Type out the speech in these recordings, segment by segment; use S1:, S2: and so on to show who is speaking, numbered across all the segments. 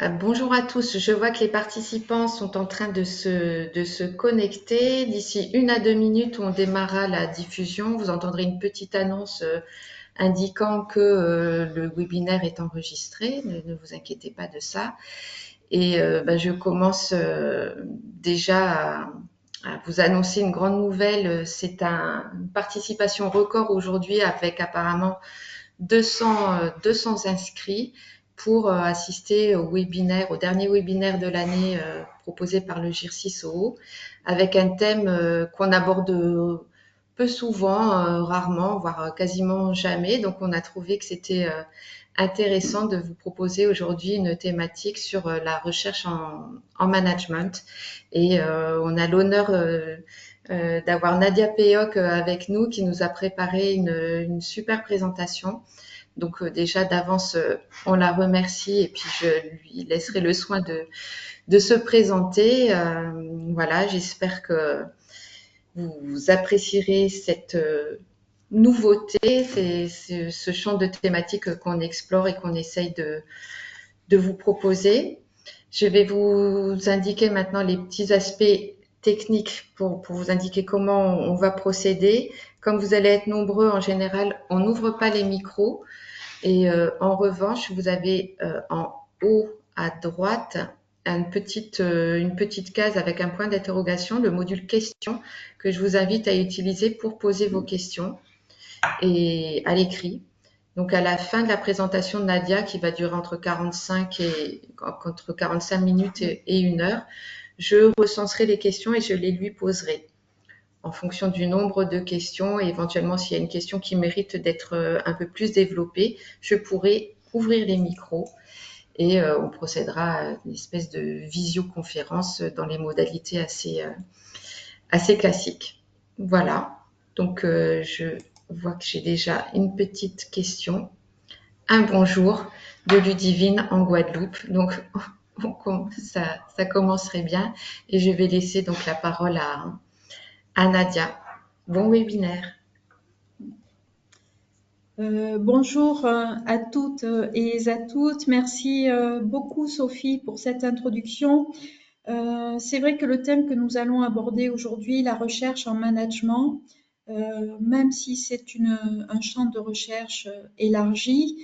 S1: Bonjour à tous. Je vois que les participants sont en train de se connecter. D'ici 1 à 2 minutes, on démarrera la diffusion. Vous entendrez une petite annonce indiquant que le webinaire est enregistré. Ne vous inquiétez pas de ça. Et je commence déjà à vous annoncer une grande nouvelle. C'est une participation record aujourd'hui avec apparemment 200 inscrits pour assister au webinaire, au dernier webinaire de l'année proposé par le GIRCISO, avec un thème qu'on aborde peu souvent, rarement, voire quasiment jamais. Donc, on a trouvé que c'était intéressant de vous proposer aujourd'hui une thématique sur la recherche en management. Et on a l'honneur d'avoir Nadia Peyoc avec nous qui nous a préparé une super présentation. Donc déjà d'avance, on la remercie et puis je lui laisserai le soin de se présenter. Voilà, j'espère que vous apprécierez cette nouveauté, c'est ce champ de thématiques qu'on explore et qu'on essaye de vous proposer. Je vais vous indiquer maintenant les petits aspects techniques pour vous indiquer comment on va procéder. Comme vous allez être nombreux, en général, on n'ouvre pas les micros. Et en revanche, vous avez en haut à droite une petite case avec un point d'interrogation, le module questions, que je vous invite à utiliser pour poser vos questions et à l'écrit. Donc à la fin de la présentation de Nadia, qui va durer entre 45 minutes et 1 heure, je recenserai les questions et je les lui poserai en fonction du nombre de questions et éventuellement s'il y a une question qui mérite d'être un peu plus développée, je pourrai ouvrir les micros et on procédera à une espèce de visioconférence dans les modalités assez classiques. Voilà, donc je vois que j'ai déjà une petite question. Un bonjour de Ludivine en Guadeloupe. Donc ça commencerait bien et je vais laisser donc la parole à Nadia. Bon webinaire.
S2: Bonjour à toutes et à toutes. Merci beaucoup Sophie pour cette introduction. C'est vrai que le thème que nous allons aborder aujourd'hui, la recherche en management, même si c'est un champ de recherche élargi,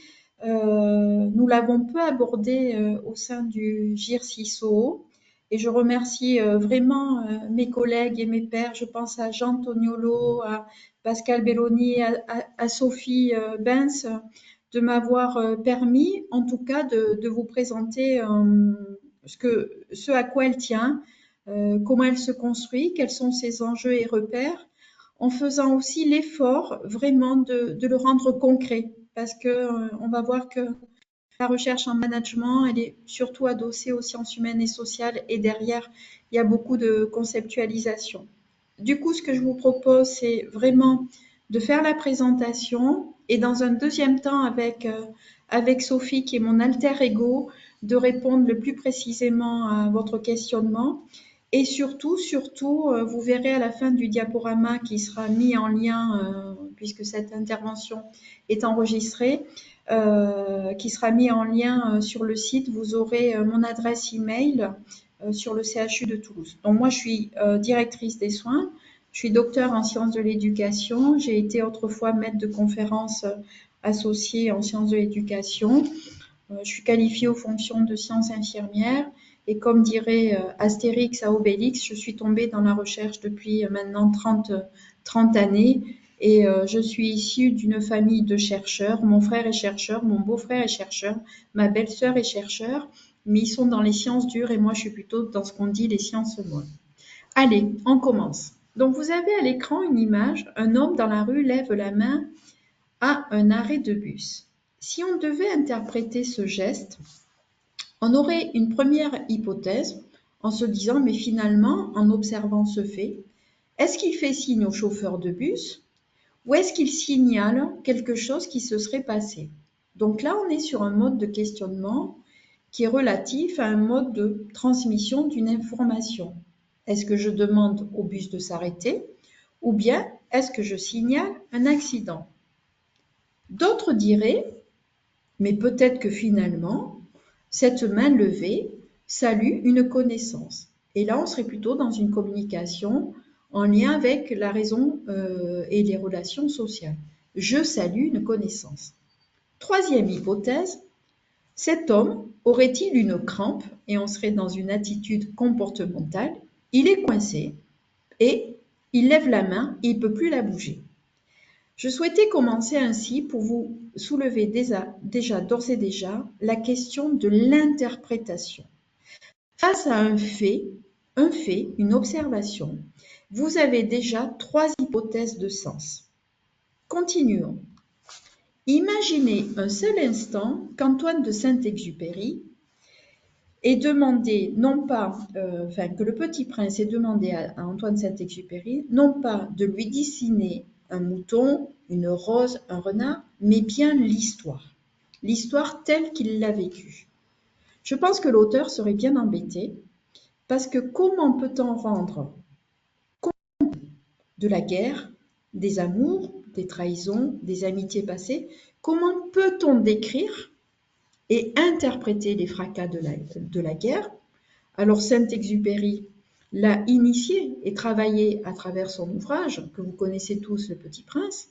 S2: nous l'avons peu abordé au sein du GIRCISO. Et je remercie vraiment mes collègues et mes pairs. Je pense à Jean Toniolo, à Pascal Belloni, à Sophie Benz, de m'avoir permis, en tout cas, de vous présenter ce à quoi elle tient, comment elle se construit, quels sont ses enjeux et repères, en faisant aussi l'effort vraiment de le rendre concret, parce que on va voir que la recherche en management, elle est surtout adossée aux sciences humaines et sociales, et derrière, il y a beaucoup de conceptualisation. Du coup, ce que je vous propose, c'est vraiment de faire la présentation et dans un deuxième temps avec Sophie, qui est mon alter ego, de répondre le plus précisément à votre questionnement. Et surtout, vous verrez à la fin du diaporama qui sera mis en lien, puisque cette intervention est enregistrée, qui sera mis en lien sur le site. Vous aurez mon adresse email sur le CHU de Toulouse. Donc moi, je suis directrice des soins. Je suis docteur en sciences de l'éducation. J'ai été autrefois maître de conférences associée en sciences de l'éducation. Je suis qualifiée aux fonctions de sciences infirmières. Et comme dirait Astérix à Obélix, je suis tombée dans la recherche depuis maintenant 30 années. Et je suis issue d'une famille de chercheurs. Mon frère est chercheur, mon beau-frère est chercheur, ma belle-sœur est chercheur. Mais ils sont dans les sciences dures et moi, je suis plutôt dans ce qu'on dit les sciences molles. Allez, on commence. Donc, vous avez à l'écran une image. Un homme dans la rue lève la main à un arrêt de bus. Si on devait interpréter ce geste, on aurait une première hypothèse en se disant, mais finalement, en observant ce fait, est-ce qu'il fait signe au chauffeur de bus ou est-ce qu'il signale quelque chose qui se serait passé? Donc là, on est sur un mode de questionnement qui est relatif à un mode de transmission d'une information. Est-ce que je demande au bus de s'arrêter ou bien est-ce que je signale un accident? D'autres diraient, mais peut-être que finalement, Cette main levée salue une connaissance. Et là, on serait plutôt dans une communication en lien avec la raison et les relations sociales. Je salue une connaissance. Troisième hypothèse, cet homme aurait-il une crampe et on serait dans une attitude comportementale. Il est coincé et il lève la main et il ne peut plus la bouger. Je souhaitais commencer ainsi pour vous soulever d'ores et déjà la question de l'interprétation. Face à un fait, une observation, vous avez déjà trois hypothèses de sens. Continuons. Imaginez un seul instant qu'Antoine de Saint-Exupéry ait demandé, que le Petit Prince ait demandé à Antoine de Saint-Exupéry, non pas de lui dessiner un mouton, une rose, un renard, mais bien l'histoire telle qu'il l'a vécue. Je pense que l'auteur serait bien embêté, parce que comment peut-on rendre compte de la guerre, des amours, des trahisons, des amitiés passées, comment peut-on décrire et interpréter les fracas de la guerre? Alors Saint-Exupéry l'a initié et travaillé à travers son ouvrage, que vous connaissez tous, Le Petit Prince,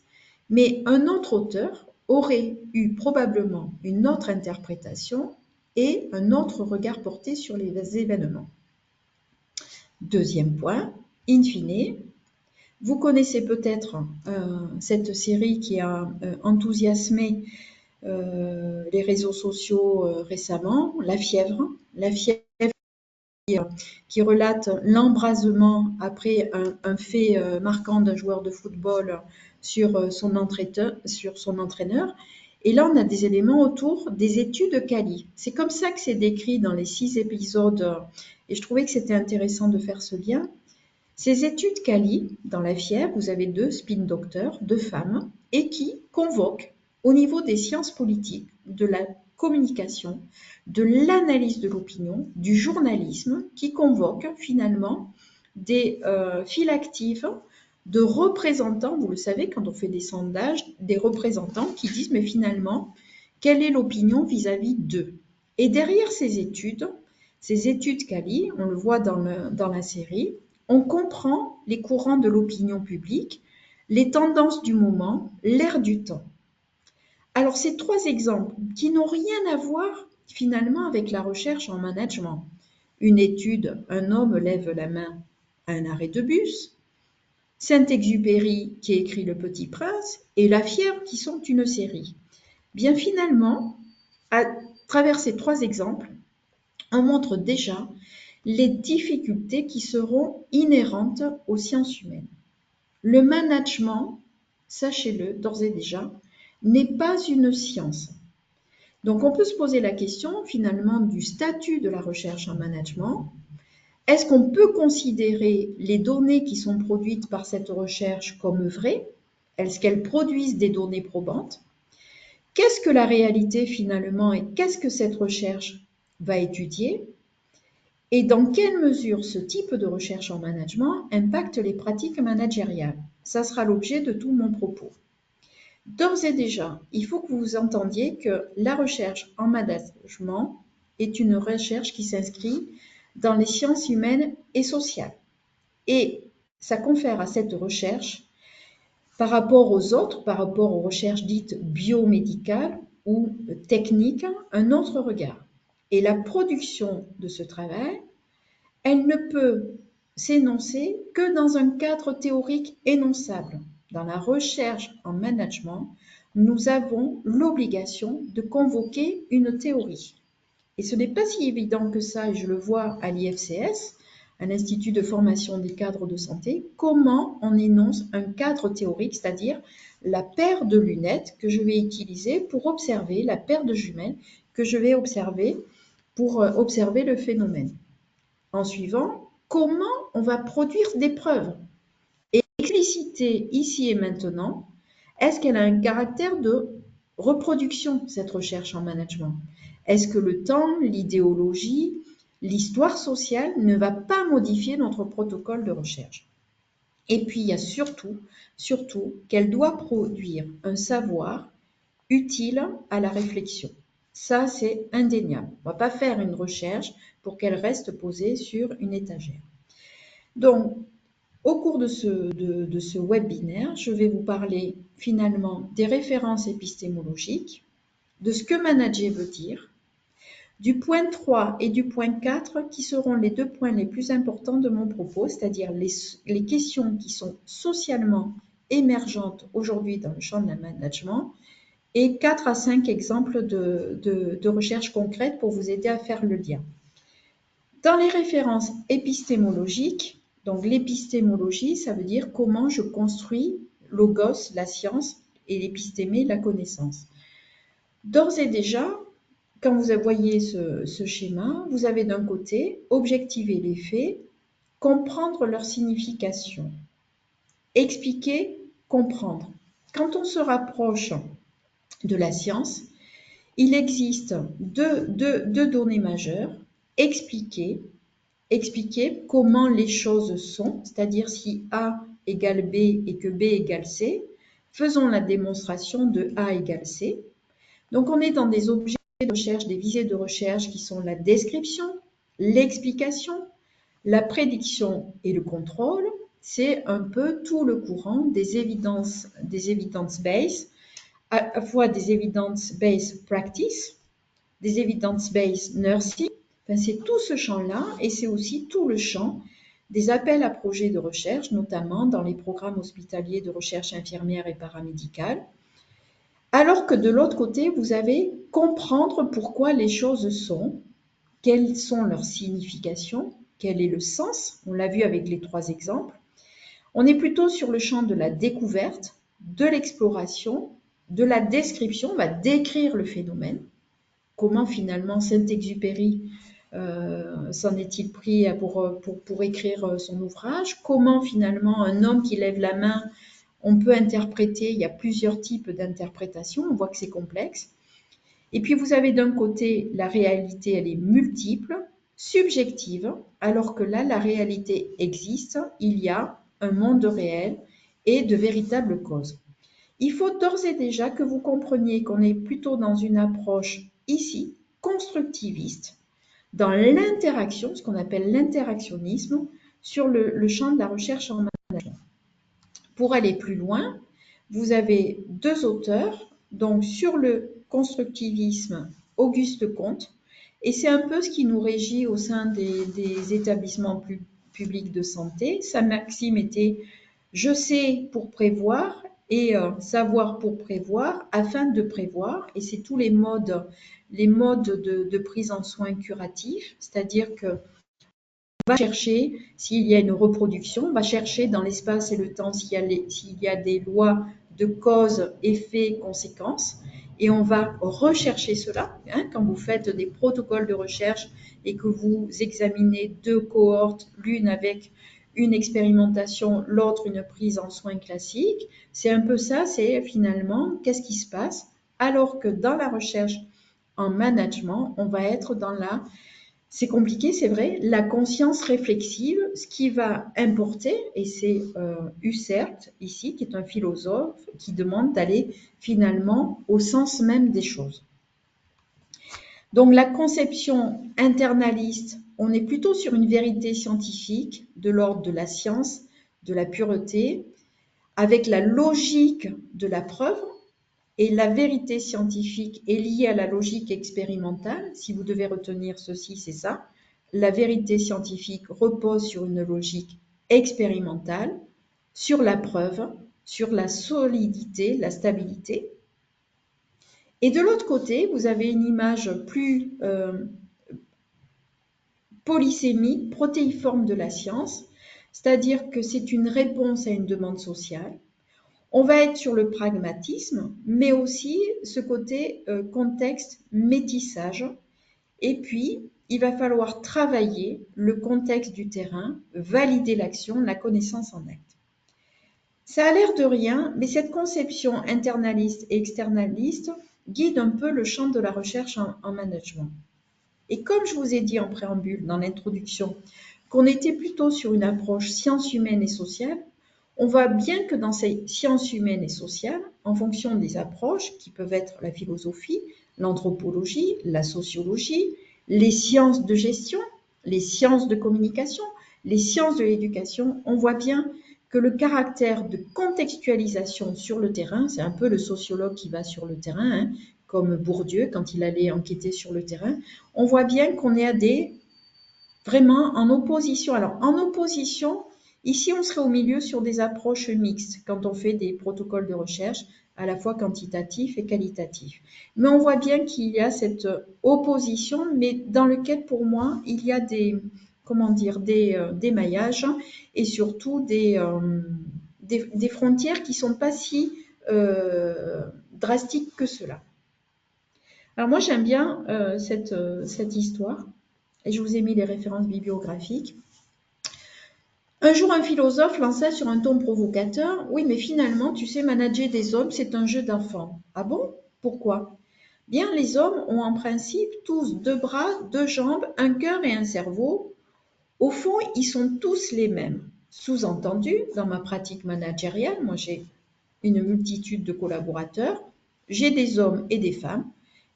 S2: mais un autre auteur aurait eu probablement une autre interprétation et un autre regard porté sur les événements. Deuxième point, in fine, vous connaissez peut-être cette série qui a enthousiasmé les réseaux sociaux récemment, La Fièvre qui relate l'embrasement après un fait marquant d'un joueur de football sur son entraîneur. Et là, on a des éléments autour des études Cali. C'est comme ça que c'est décrit dans les 6 épisodes et je trouvais que c'était intéressant de faire ce lien. Ces études Cali, dans La Fièvre, vous avez 2 spin docteurs, 2 femmes, et qui convoquent au niveau des sciences politiques, de la communication, de l'analyse de l'opinion, du journalisme, qui convoquent finalement des files actives de représentants, vous le savez, quand on fait des sondages, des représentants qui disent, mais finalement, quelle est l'opinion vis-à-vis d'eux? Et derrière ces études Cali, on le voit dans la série, on comprend les courants de l'opinion publique, les tendances du moment, l'air du temps. Alors, ces 3 exemples qui n'ont rien à voir finalement avec la recherche en management. Une étude, un homme lève la main à un arrêt de bus, Saint-Exupéry qui écrit Le Petit Prince et La Fièvre qui sont une série. Bien finalement, à travers ces 3 exemples, on montre déjà les difficultés qui seront inhérentes aux sciences humaines. Le management, sachez-le d'ores et déjà, n'est pas une science. Donc on peut se poser la question finalement du statut de la recherche en management. Est-ce qu'on peut considérer les données qui sont produites par cette recherche comme vraies? Est-ce qu'elles produisent des données probantes? Qu'est-ce que la réalité finalement et qu'est-ce que cette recherche va étudier? Et dans quelle mesure ce type de recherche en management impacte les pratiques managériales? Ça sera l'objet de tout mon propos. D'ores et déjà, il faut que vous entendiez que la recherche en management est une recherche qui s'inscrit dans les sciences humaines et sociales. Et ça confère à cette recherche, par rapport aux autres, par rapport aux recherches dites biomédicales ou techniques, un autre regard. Et la production de ce travail, elle ne peut s'énoncer que dans un cadre théorique énonçable. Dans la recherche en management, nous avons l'obligation de convoquer une théorie. Et ce n'est pas si évident que ça, et je le vois à l'IFCS, à l'Institut de formation des cadres de santé, comment on énonce un cadre théorique, c'est-à-dire la paire de lunettes que je vais utiliser pour observer, la paire de jumelles que je vais observer pour observer le phénomène. En suivant, comment on va produire des preuves et expliciter ici et maintenant, est-ce qu'elle a un caractère de reproduction, cette recherche en management? Est-ce que le temps, l'idéologie, l'histoire sociale ne va pas modifier notre protocole de recherche? Et puis, il y a surtout qu'elle doit produire un savoir utile à la réflexion. Ça, c'est indéniable. On ne va pas faire une recherche pour qu'elle reste posée sur une étagère. Donc, au cours de ce webinaire, je vais vous parler finalement des références épistémologiques, de ce que manager veut dire, du point 3 et du point 4 qui seront les deux points les plus importants de mon propos, c'est-à-dire les questions qui sont socialement émergentes aujourd'hui dans le champ de management, et 4 à 5 exemples de recherches concrètes pour vous aider à faire le lien. Dans les références épistémologiques, donc l'épistémologie, ça veut dire comment je construis logos, la science, et l'épistémé, la connaissance. D'ores et déjà, quand vous voyez ce schéma, vous avez d'un côté objectiver les faits, comprendre leur signification, expliquer, comprendre. Quand on se rapproche de la science, il existe deux données majeures, expliquer comment les choses sont, c'est-à-dire si A égale B et que B égale C, faisons la démonstration de A égale C. Donc on est dans des objets de recherche, des visées de recherche qui sont la description, l'explication, la prédiction et le contrôle. C'est un peu tout le courant des evidence-based, à la fois des evidence-based practice, des evidence-based nursing. Enfin, c'est tout ce champ-là et c'est aussi tout le champ des appels à projets de recherche, notamment dans les programmes hospitaliers de recherche infirmière et paramédicale. Alors que de l'autre côté, vous avez comprendre pourquoi les choses sont, quelles sont leurs significations, quel est le sens, on l'a vu avec les 3 exemples. On est plutôt sur le champ de la découverte, de l'exploration, de la description, on va décrire le phénomène. Comment finalement Saint-Exupéry s'en est-il pris pour écrire son ouvrage? Comment finalement un homme qui lève la main, on peut interpréter, il y a plusieurs types d'interprétations, on voit que c'est complexe. Et puis vous avez d'un côté la réalité, elle est multiple, subjective, alors que là, la réalité existe, il y a un monde réel et de véritables causes. Il faut d'ores et déjà que vous compreniez qu'on est plutôt dans une approche ici constructiviste, dans l'interaction, ce qu'on appelle l'interactionnisme, sur le champ de la recherche en management. Pour aller plus loin, vous avez 2 auteurs, donc sur le constructivisme, Auguste Comte, et c'est un peu ce qui nous régit au sein des établissements publics de santé. Sa maxime était « je sais pour prévoir » et savoir pour prévoir afin de prévoir, et c'est tous les modes de prise en soins curatifs, c'est-à-dire que on va chercher s'il y a une reproduction, on va chercher dans l'espace et le temps s'il y a des lois de cause, effet, conséquences, et on va rechercher cela. Quand vous faites des protocoles de recherche et que vous examinez 2 cohortes, l'une avec une expérimentation, l'autre une prise en soins classique, c'est un peu ça, c'est finalement qu'est-ce qui se passe, alors que dans la recherche en management, on va être dans c'est compliqué, c'est vrai, la conscience réflexive, ce qui va importer, et c'est Husserl ici, qui est un philosophe, qui demande d'aller finalement au sens même des choses. Donc la conception internaliste, on est plutôt sur une vérité scientifique de l'ordre de la science, de la pureté, avec la logique de la preuve, et la vérité scientifique est liée à la logique expérimentale. Si vous devez retenir ceci, c'est ça. La vérité scientifique repose sur une logique expérimentale, sur la preuve, sur la solidité, la stabilité. Et de l'autre côté, vous avez une image plus polysémique, protéiforme de la science, c'est-à-dire que c'est une réponse à une demande sociale. On va être sur le pragmatisme, mais aussi ce côté contexte métissage. Et puis, il va falloir travailler le contexte du terrain, valider l'action, la connaissance en acte. Ça a l'air de rien, mais cette conception internaliste et externaliste guide un peu le champ de la recherche en management. Et comme je vous ai dit en préambule, dans l'introduction, qu'on était plutôt sur une approche sciences humaines et sociales, on voit bien que dans ces sciences humaines et sociales, en fonction des approches qui peuvent être la philosophie, l'anthropologie, la sociologie, les sciences de gestion, les sciences de communication, les sciences de l'éducation, on voit bien que le caractère de contextualisation sur le terrain, c'est un peu le sociologue qui va sur le terrain, hein, comme Bourdieu quand il allait enquêter sur le terrain, on voit bien qu'on est à vraiment en opposition. Alors, en opposition, ici, on serait au milieu sur des approches mixtes quand on fait des protocoles de recherche à la fois quantitatifs et qualitatifs. Mais on voit bien qu'il y a cette opposition, mais dans lequel, pour moi, il y a comment dire, des maillages et surtout des frontières qui ne sont pas si drastiques que cela. Alors moi, j'aime bien cette histoire et je vous ai mis les références bibliographiques. Un jour, un philosophe lança sur un ton provocateur: oui, mais finalement, tu sais, manager des hommes, c'est un jeu d'enfant. Ah bon? Pourquoi? Bien, les hommes ont en principe tous 2 bras, 2 jambes, un cœur et un cerveau. Au fond, ils sont tous les mêmes. Sous-entendu, dans ma pratique managériale, moi j'ai une multitude de collaborateurs, j'ai des hommes et des femmes,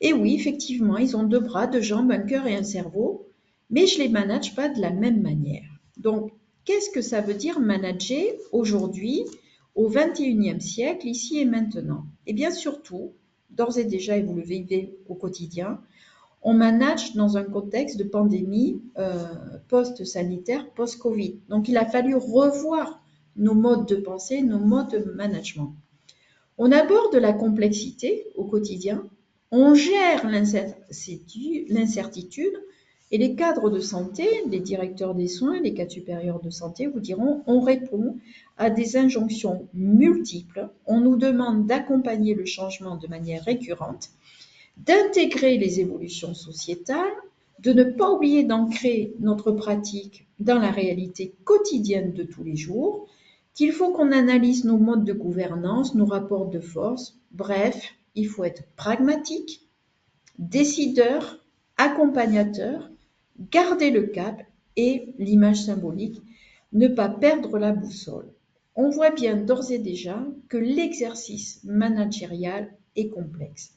S2: et oui, effectivement, ils ont 2 bras, 2 jambes, un cœur et un cerveau, mais je ne les manage pas de la même manière. Donc, qu'est-ce que ça veut dire manager aujourd'hui, au XXIe siècle, ici et maintenant? Eh bien, surtout, d'ores et déjà, et vous le vivez au quotidien, on manage dans un contexte de pandémie post-sanitaire, post-Covid. Donc, il a fallu revoir nos modes de pensée, nos modes de management. On aborde la complexité au quotidien, on gère l'incertitude et les cadres de santé, les directeurs des soins, les cadres supérieurs de santé vous diront: on répond à des injonctions multiples, on nous demande d'accompagner le changement de manière récurrente, d'intégrer les évolutions sociétales, de ne pas oublier d'ancrer notre pratique dans la réalité quotidienne de tous les jours, qu'il faut qu'on analyse nos modes de gouvernance, nos rapports de force. Bref, il faut être pragmatique, décideur, accompagnateur, garder le cap et l'image symbolique, ne pas perdre la boussole. On voit bien d'ores et déjà que l'exercice managérial est complexe.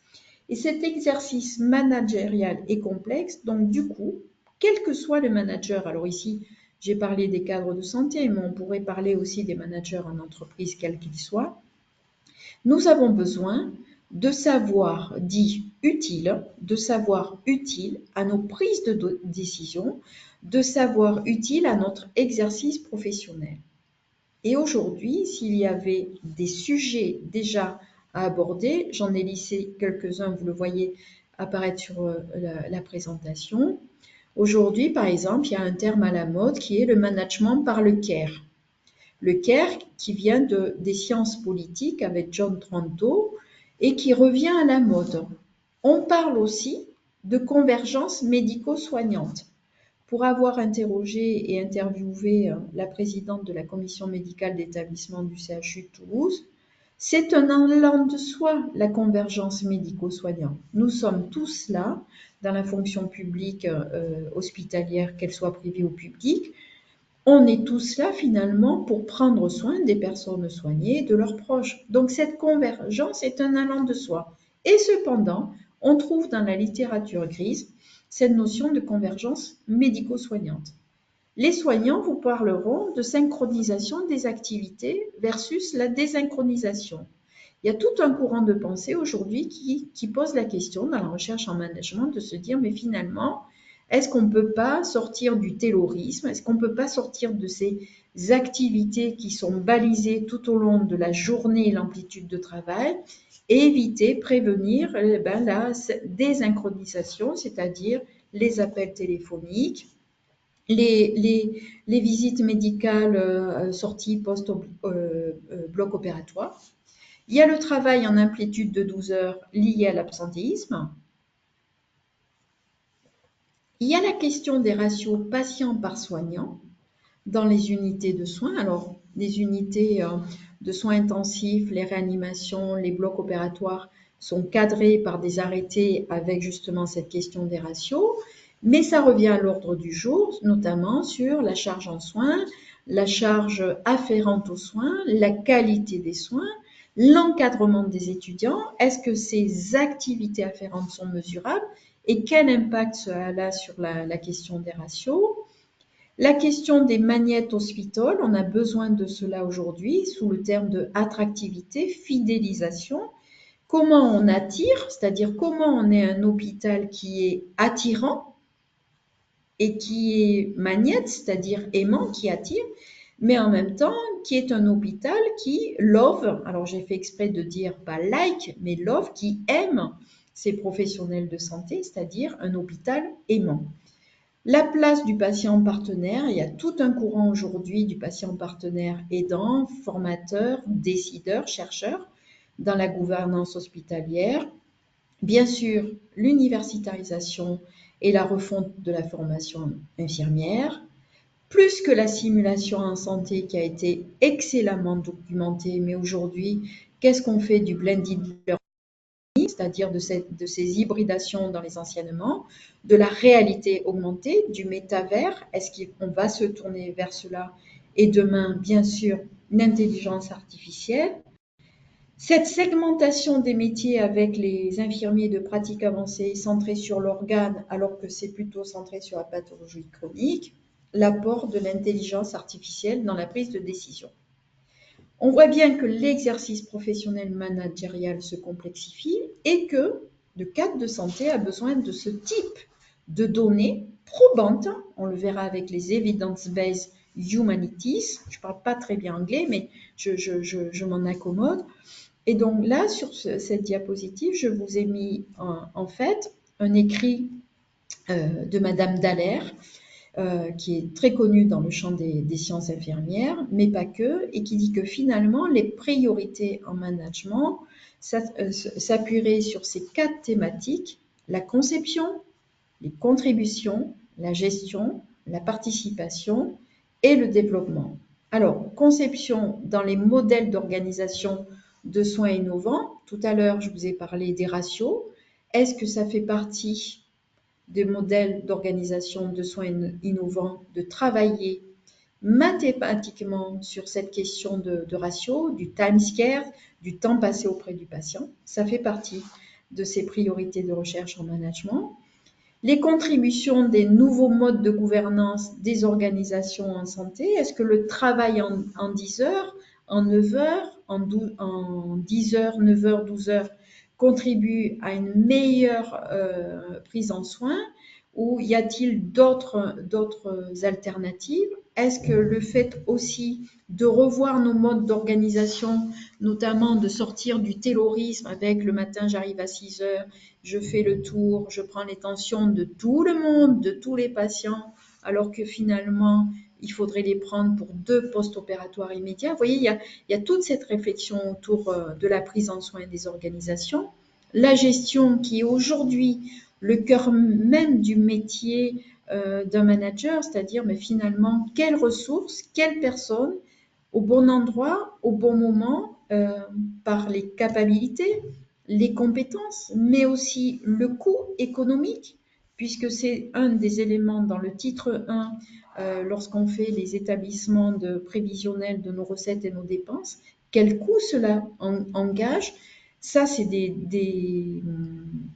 S2: Et cet exercice managérial est complexe, donc du coup, quel que soit le manager, alors ici, j'ai parlé des cadres de santé, mais on pourrait parler aussi des managers en entreprise, quels qu'ils soient, nous avons besoin de savoir dit utile, de savoir utile à nos prises de décision, de savoir utile à notre exercice professionnel. Et aujourd'hui, s'il y avait des sujets déjà à aborder, j'en ai listé quelques-uns, vous le voyez apparaître sur la présentation. Aujourd'hui, par exemple, il y a un terme à la mode qui est le management par le care. Le care qui vient des sciences politiques avec John Tronto et qui revient à la mode. On parle aussi de convergence médico-soignante. Pour avoir interrogé et interviewé la présidente de la commission médicale d'établissement du CHU de Toulouse, c'est un allant de soi, la convergence médico-soignante. Nous sommes tous là, dans la fonction publique hospitalière, qu'elle soit privée ou publique, on est tous là finalement pour prendre soin des personnes soignées et de leurs proches. Donc cette convergence est un allant de soi. Et cependant, on trouve dans la littérature grise cette notion de convergence médico-soignante. Les soignants vous parleront de synchronisation des activités versus la désynchronisation. Il y a tout un courant de pensée aujourd'hui qui pose la question dans la recherche en management de se dire, mais finalement, est-ce qu'on ne peut pas sortir du taylorisme? Est-ce qu'on ne peut pas sortir de ces activités qui sont balisées tout au long de la journée et l'amplitude de travail et éviter, prévenir la désynchronisation, c'est-à-dire les appels téléphoniques, les visites médicales sorties post-bloc opératoire. Il y a le travail en amplitude de 12 heures lié à l'absentéisme. Il y a la question des ratios patients par soignant dans les unités de soins. Alors, les unités de soins intensifs, les réanimations, les blocs opératoires sont cadrés par des arrêtés avec justement cette question des ratios, mais ça revient à l'ordre du jour, notamment sur la charge en soins, la charge afférente aux soins, la qualité des soins, L'encadrement des étudiants, est-ce que ces activités afférentes sont mesurables et quel impact cela a sur la question des ratios? La question des magnet hospital, on a besoin de cela aujourd'hui sous le terme de attractivité, fidélisation. Comment on attire, c'est-à-dire comment on est un hôpital qui est attirant et qui est magnet, c'est-à-dire aimant, qui attire, mais en même temps qui est un hôpital qui love, alors j'ai fait exprès de dire pas like, mais love, qui aime ses professionnels de santé, c'est-à-dire un hôpital aimant. La place du patient partenaire, il y a tout un courant aujourd'hui du patient partenaire aidant, formateur, décideur, chercheur dans la gouvernance hospitalière. Bien sûr, l'universitarisation et la refonte de la formation infirmière, plus que la simulation en santé qui a été excellemment documentée, mais aujourd'hui, qu'est-ce qu'on fait du blended learning, c'est-à-dire de ces hybridations dans les enseignements, de la réalité augmentée, du métavers, est-ce qu'on va se tourner vers cela? Et demain, bien sûr, l'intelligence artificielle. Cette segmentation des métiers avec les infirmiers de pratique avancée centrés sur l'organe alors que c'est plutôt centré sur la pathologie chronique, l'apport de l'intelligence artificielle dans la prise de décision. On voit bien que l'exercice professionnel managérial se complexifie et que le cadre de santé a besoin de ce type de données probantes. On le verra avec les evidence-based humanities. Je ne parle pas très bien anglais, mais je m'en accommode. Et donc là, sur cette diapositive, je vous ai mis en fait un écrit de Madame Dallaire, qui est très connue dans le champ des sciences infirmières, mais pas que, et qui dit que finalement, les priorités en management s'appuieraient sur ces 4 thématiques: la conception, les contributions, la gestion, la participation et le développement. Alors, conception dans les modèles d'organisation de soins innovants. Tout à l'heure, je vous ai parlé des ratios. Est-ce que ça fait partie des modèles d'organisation de soins innovants de travailler mathématiquement sur cette question de ratio, du time scarce, du temps passé auprès du patient? Ça fait partie de ces priorités de recherche en management. Les contributions des nouveaux modes de gouvernance des organisations en santé, est-ce que le travail en 10 heures, en 9 heures, en 10 heures, 9 heures, 12 heures contribue à une meilleure prise en soin, ou y a-t-il d'autres alternatives? Est-ce que le fait aussi de revoir nos modes d'organisation, notamment de sortir du taylorisme avec le matin j'arrive à 6 heures, je fais le tour, je prends les tensions de tout le monde, de tous les patients, alors que finalement, il faudrait les prendre pour 2 post-opératoires immédiats. Vous voyez, il y a toute cette réflexion autour de la prise en soin des organisations. La gestion qui est aujourd'hui le cœur même du métier d'un manager, c'est-à-dire mais finalement, quelles ressources, quelles personnes, au bon endroit, au bon moment, par les capacités, les compétences, mais aussi le coût économique, puisque c'est un des éléments dans le titre 1, lorsqu'on fait les établissements de prévisionnels de nos recettes et nos dépenses, quel coût cela engage. Ça, c'est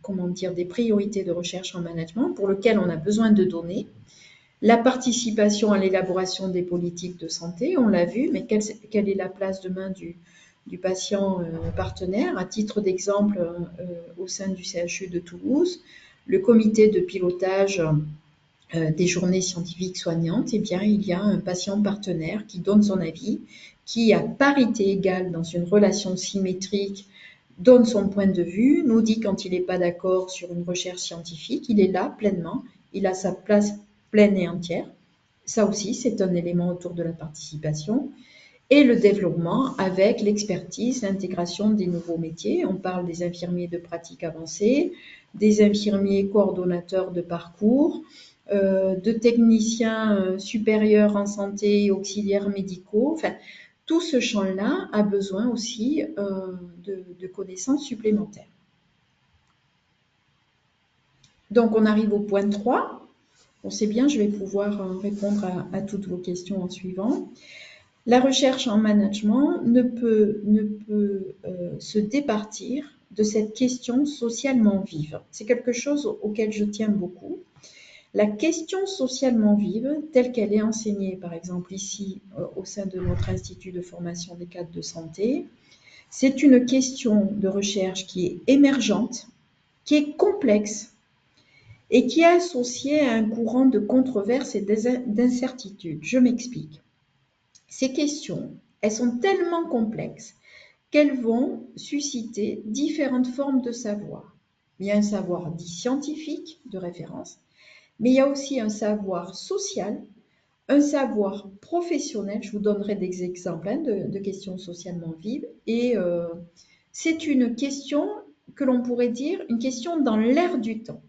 S2: comment dire, des priorités de recherche en management pour lesquelles on a besoin de données. La participation à l'élaboration des politiques de santé, on l'a vu, mais quelle est la place demain du patient partenaire? À titre d'exemple, au sein du CHU de Toulouse, le comité de pilotage des journées scientifiques soignantes, eh bien, il y a un patient partenaire qui donne son avis, qui, à parité égale dans une relation symétrique, donne son point de vue, nous dit quand il n'est pas d'accord sur une recherche scientifique, il est là pleinement, il a sa place pleine et entière. Ça aussi, c'est un élément autour de la participation. Et le développement avec l'expertise, l'intégration des nouveaux métiers. On parle des infirmiers de pratique avancée, des infirmiers coordonnateurs de parcours, de techniciens supérieurs en santé et auxiliaires médicaux. Enfin, tout ce champ-là a besoin aussi de connaissances supplémentaires. Donc, on arrive au point 3. Bon, c'est bien, je vais pouvoir répondre à toutes vos questions en suivant. La recherche en management ne peut se départir de cette question socialement vive. C'est quelque chose auquel je tiens beaucoup. La question socialement vive, telle qu'elle est enseignée, par exemple ici au sein de notre Institut de formation des cadres de santé, c'est une question de recherche qui est émergente, qui est complexe et qui est associée à un courant de controverses et d'incertitudes. Je m'explique. Ces questions, elles sont tellement complexes qu'elles vont susciter différentes formes de savoir. Il y a un savoir dit scientifique de référence, mais il y a aussi un savoir social, un savoir professionnel. Je vous donnerai des exemples de questions socialement vives. Et c'est une question que l'on pourrait dire une question dans l'air du temps.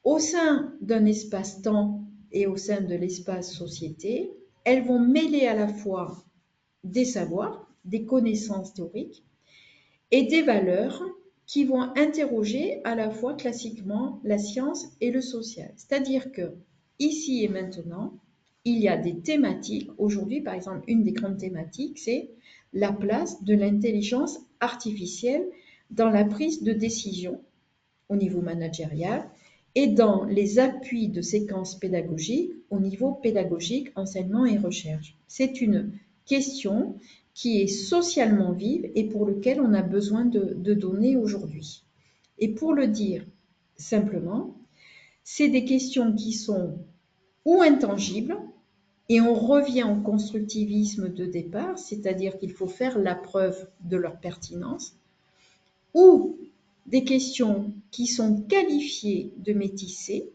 S2: Au sein d'un espace-temps et au sein de l'espace société, elles vont mêler à la fois des savoirs, des connaissances théoriques et des valeurs qui vont interroger à la fois classiquement la science et le social. C'est-à-dire que ici et maintenant, il y a des thématiques. Aujourd'hui, par exemple, une des grandes thématiques, c'est la place de l'intelligence artificielle dans la prise de décision au niveau managérial et dans les appuis de séquences pédagogiques au niveau pédagogique, enseignement et recherche. C'est une question qui est socialement vive et pour laquelle on a besoin de données aujourd'hui. Et pour le dire simplement, c'est des questions qui sont ou intangibles, et on revient au constructivisme de départ, c'est-à-dire qu'il faut faire la preuve de leur pertinence, ou des questions qui sont qualifiées de métissées,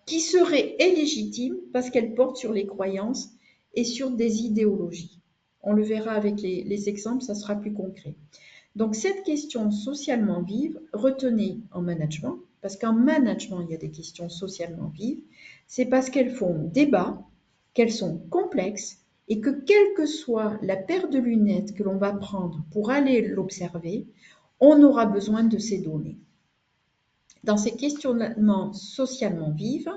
S2: qui seraient illégitimes parce qu'elles portent sur les croyances et sur des idéologies. On le verra avec les exemples, ça sera plus concret. Donc cette question socialement vive, retenez en management, parce qu'en management, il y a des questions socialement vives, c'est parce qu'elles font débat, qu'elles sont complexes et que quelle que soit la paire de lunettes que l'on va prendre pour aller l'observer, on aura besoin de ces données. Dans ces questionnements socialement vives,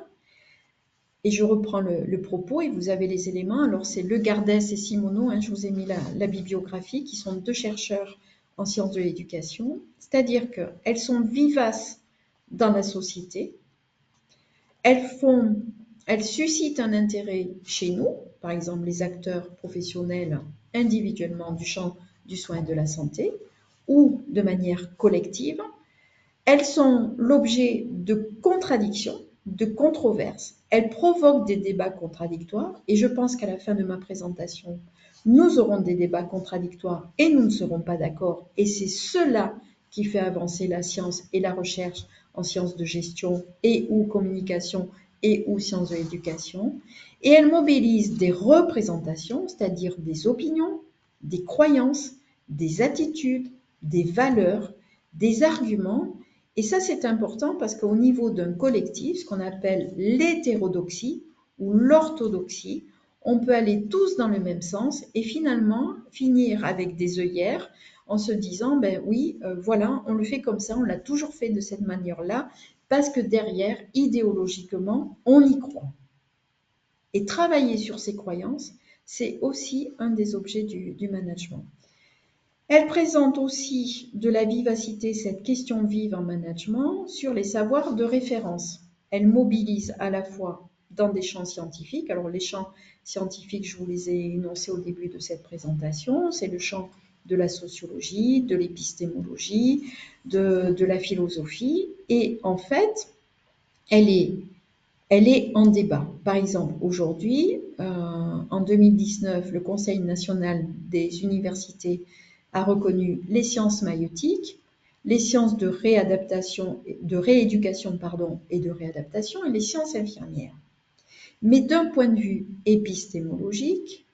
S2: et je reprends le propos et vous avez les éléments, alors c'est Le Gardès et Simoneau, je vous ai mis la bibliographie, qui sont deux chercheurs en sciences de l'éducation, c'est-à-dire qu'elles sont vivaces dans la société, elles suscitent un intérêt chez nous, par exemple les acteurs professionnels individuellement du champ du soin et de la santé, ou de manière collective. Elles sont l'objet de contradictions, de controverses. Elles provoquent des débats contradictoires et je pense qu'à la fin de ma présentation, nous aurons des débats contradictoires et nous ne serons pas d'accord. Et c'est cela qui fait avancer la science et la recherche en sciences de gestion et ou communication et ou sciences de l'éducation. Et elles mobilisent des représentations, c'est-à-dire des opinions, des croyances, des attitudes, des valeurs, des arguments. Et ça, c'est important parce qu'au niveau d'un collectif, ce qu'on appelle l'hétérodoxie ou l'orthodoxie, on peut aller tous dans le même sens et finalement finir avec des œillères en se disant, ben oui, voilà, on le fait comme ça, on l'a toujours fait de cette manière-là, parce que derrière, idéologiquement, on y croit. Et travailler sur ces croyances, c'est aussi un des objets du management. Elle présente aussi de la vivacité, cette question vive en management, sur les savoirs de référence. Elle mobilise à la fois dans des champs scientifiques. Alors les champs scientifiques, je vous les ai énoncés au début de cette présentation, c'est le champ de la sociologie, de l'épistémologie, de la philosophie. Et en fait, elle est en débat. Par exemple, aujourd'hui, en 2019, le Conseil national des universités a reconnu les sciences maïeutiques, les sciences de rééducation et de réadaptation et les sciences infirmières. Mais d'un point de vue épistémologique,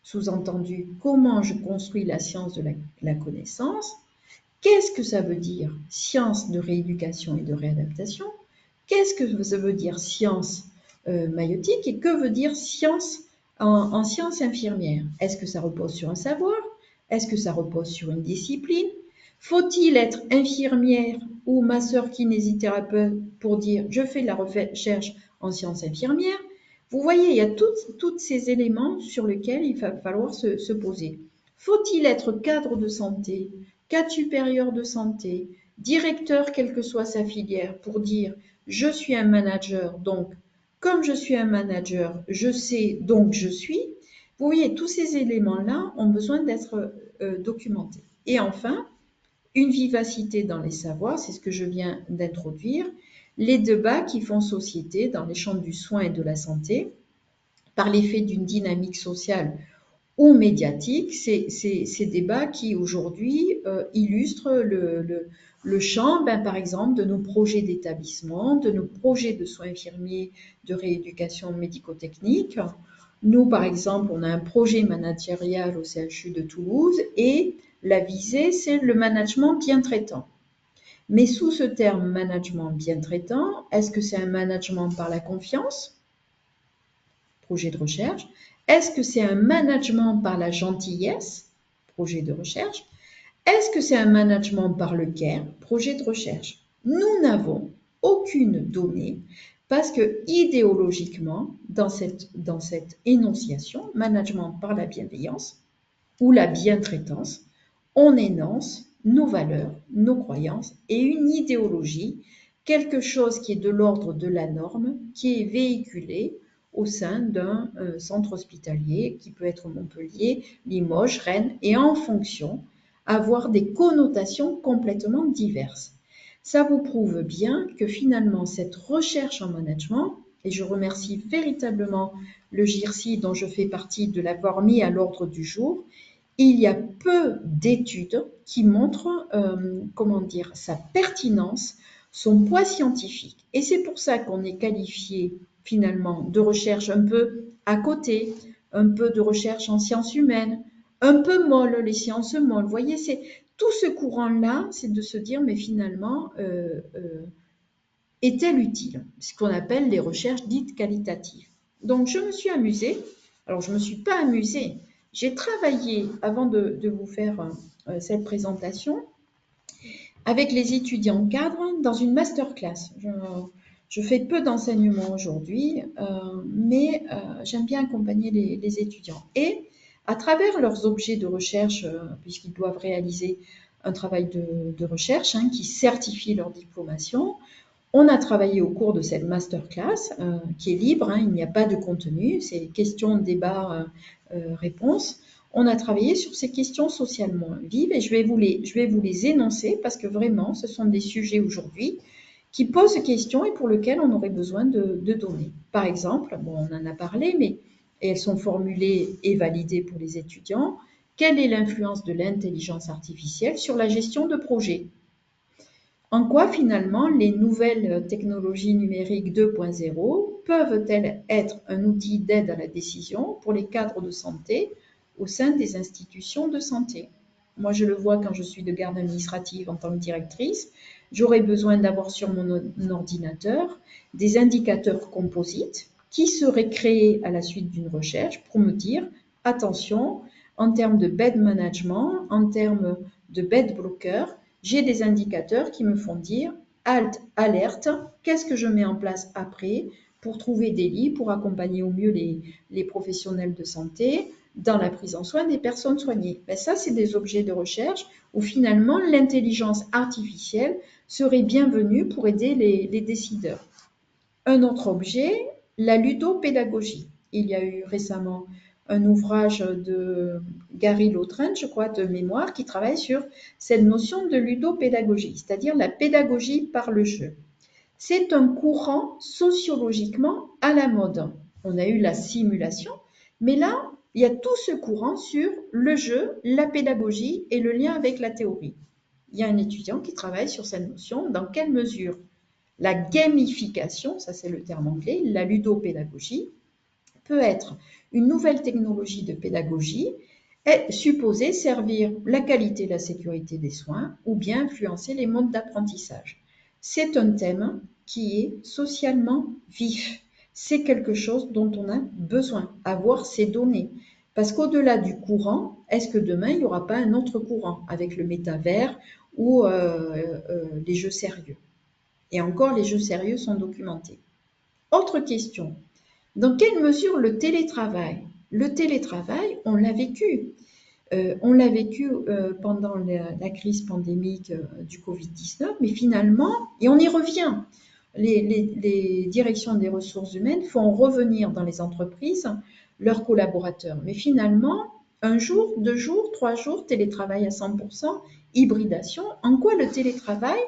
S2: sous-entendu comment je construis la science de la connaissance, qu'est-ce que ça veut dire science de rééducation et de réadaptation? Qu'est-ce que ça veut dire science maïeutique et que veut dire science en sciences infirmières? Est-ce que ça repose sur un savoir? Est-ce que ça repose sur une discipline? Faut-il être infirmière ou masseur kinésithérapeute pour dire je fais de la recherche en sciences infirmières? Vous voyez, il y a tous ces éléments sur lesquels il va falloir se poser. Faut-il être cadre de santé, cadre supérieur de santé, directeur, quelle que soit sa filière, pour dire je suis un manager, donc comme je suis un manager, je sais, donc je suis. Vous voyez, tous ces éléments-là ont besoin d'être documentés. Et enfin, une vivacité dans les savoirs, c'est ce que je viens d'introduire, les débats qui font société dans les champs du soin et de la santé, par l'effet d'une dynamique sociale ou médiatique, ces débats qui aujourd'hui illustrent le champ, par exemple, de nos projets d'établissement, de nos projets de soins infirmiers, de rééducation médico-technique. Nous, par exemple, on a un projet managérial au CHU de Toulouse et la visée, c'est le management bien traitant. Mais sous ce terme management bien traitant, est-ce que c'est un management par la confiance, projet de recherche? Est-ce que c'est un management par la gentillesse, projet de recherche? Est-ce que c'est un management par le care, projet de recherche? Nous n'avons aucune donnée parce que idéologiquement, dans cette énonciation, management par la bienveillance ou la bientraitance, on énonce nos valeurs, nos croyances et une idéologie, quelque chose qui est de l'ordre de la norme, qui est véhiculé au sein d'un centre hospitalier qui peut être Montpellier, Limoges, Rennes, et en fonction, avoir des connotations complètement diverses. Ça vous prouve bien que finalement, cette recherche en management, et je remercie véritablement le GIRSI dont je fais partie de l'avoir mis à l'ordre du jour, il y a peu d'études qui montrent comment dire, sa pertinence, son poids scientifique. Et c'est pour ça qu'on est qualifié finalement de recherche un peu à côté, un peu de recherche en sciences humaines, un peu molle, les sciences molles. Vous voyez, c'est tout ce courant-là, c'est de se dire, mais finalement, est-elle utile? Ce qu'on appelle les recherches dites qualitatives. Donc, je me suis amusée. Alors, je ne me suis pas amusée. J'ai travaillé, avant de vous faire cette présentation, avec les étudiants cadres dans une masterclass. Je fais peu d'enseignement aujourd'hui, mais j'aime bien accompagner les étudiants. Et à travers leurs objets de recherche, puisqu'ils doivent réaliser un travail de recherche qui certifie leur diplomation, on a travaillé au cours de cette masterclass, qui est libre, il n'y a pas de contenu, c'est questions, débats, réponses. On a travaillé sur ces questions socialement vives et je vais vous les énoncer parce que vraiment, ce sont des sujets aujourd'hui qui posent questions et pour lesquels on aurait besoin de données. Par exemple, bon, on en a parlé, mais et elles sont formulées et validées pour les étudiants. Quelle est l'influence de l'intelligence artificielle sur la gestion de projets? En quoi finalement les nouvelles technologies numériques 2.0 peuvent-elles être un outil d'aide à la décision pour les cadres de santé au sein des institutions de santé? Moi, je le vois quand je suis de garde administrative en tant que directrice, j'aurais besoin d'avoir sur mon ordinateur des indicateurs composites qui seraient créés à la suite d'une recherche pour me dire, attention, en termes de bed management, en termes de bed blocker, j'ai des indicateurs qui me font dire halte, alerte, qu'est-ce que je mets en place après pour trouver des lits, pour accompagner au mieux les professionnels de santé dans la prise en soin des personnes soignées. Ben ça, c'est des objets de recherche où finalement l'intelligence artificielle serait bienvenue pour aider les décideurs. Un autre objet, la ludopédagogie. Il y a eu récemment un ouvrage de Gary Lautren, je crois, de mémoire, qui travaille sur cette notion de ludopédagogie, c'est-à-dire la pédagogie par le jeu. C'est un courant sociologiquement à la mode. On a eu la simulation, mais là, il y a tout ce courant sur le jeu, la pédagogie et le lien avec la théorie. Il y a un étudiant qui travaille sur cette notion, dans quelle mesure la gamification, ça c'est le terme anglais, la ludopédagogie, peut être une nouvelle technologie de pédagogie est supposée servir la qualité et la sécurité des soins ou bien influencer les modes d'apprentissage. C'est un thème qui est socialement vif. C'est quelque chose dont on a besoin, avoir ces données. Parce qu'au-delà du courant, est-ce que demain, il n'y aura pas un autre courant avec le métavers ou les jeux sérieux? Et encore, les jeux sérieux sont documentés. Autre question, Dans quelle mesure le télétravail? Le télétravail, on l'a vécu. Pendant la crise pandémique du Covid-19, mais finalement, et on y revient, les directions des ressources humaines font revenir dans les entreprises leurs collaborateurs. Mais finalement, un jour, 2 jours, 3 jours, télétravail à 100%, hybridation. En quoi le télétravail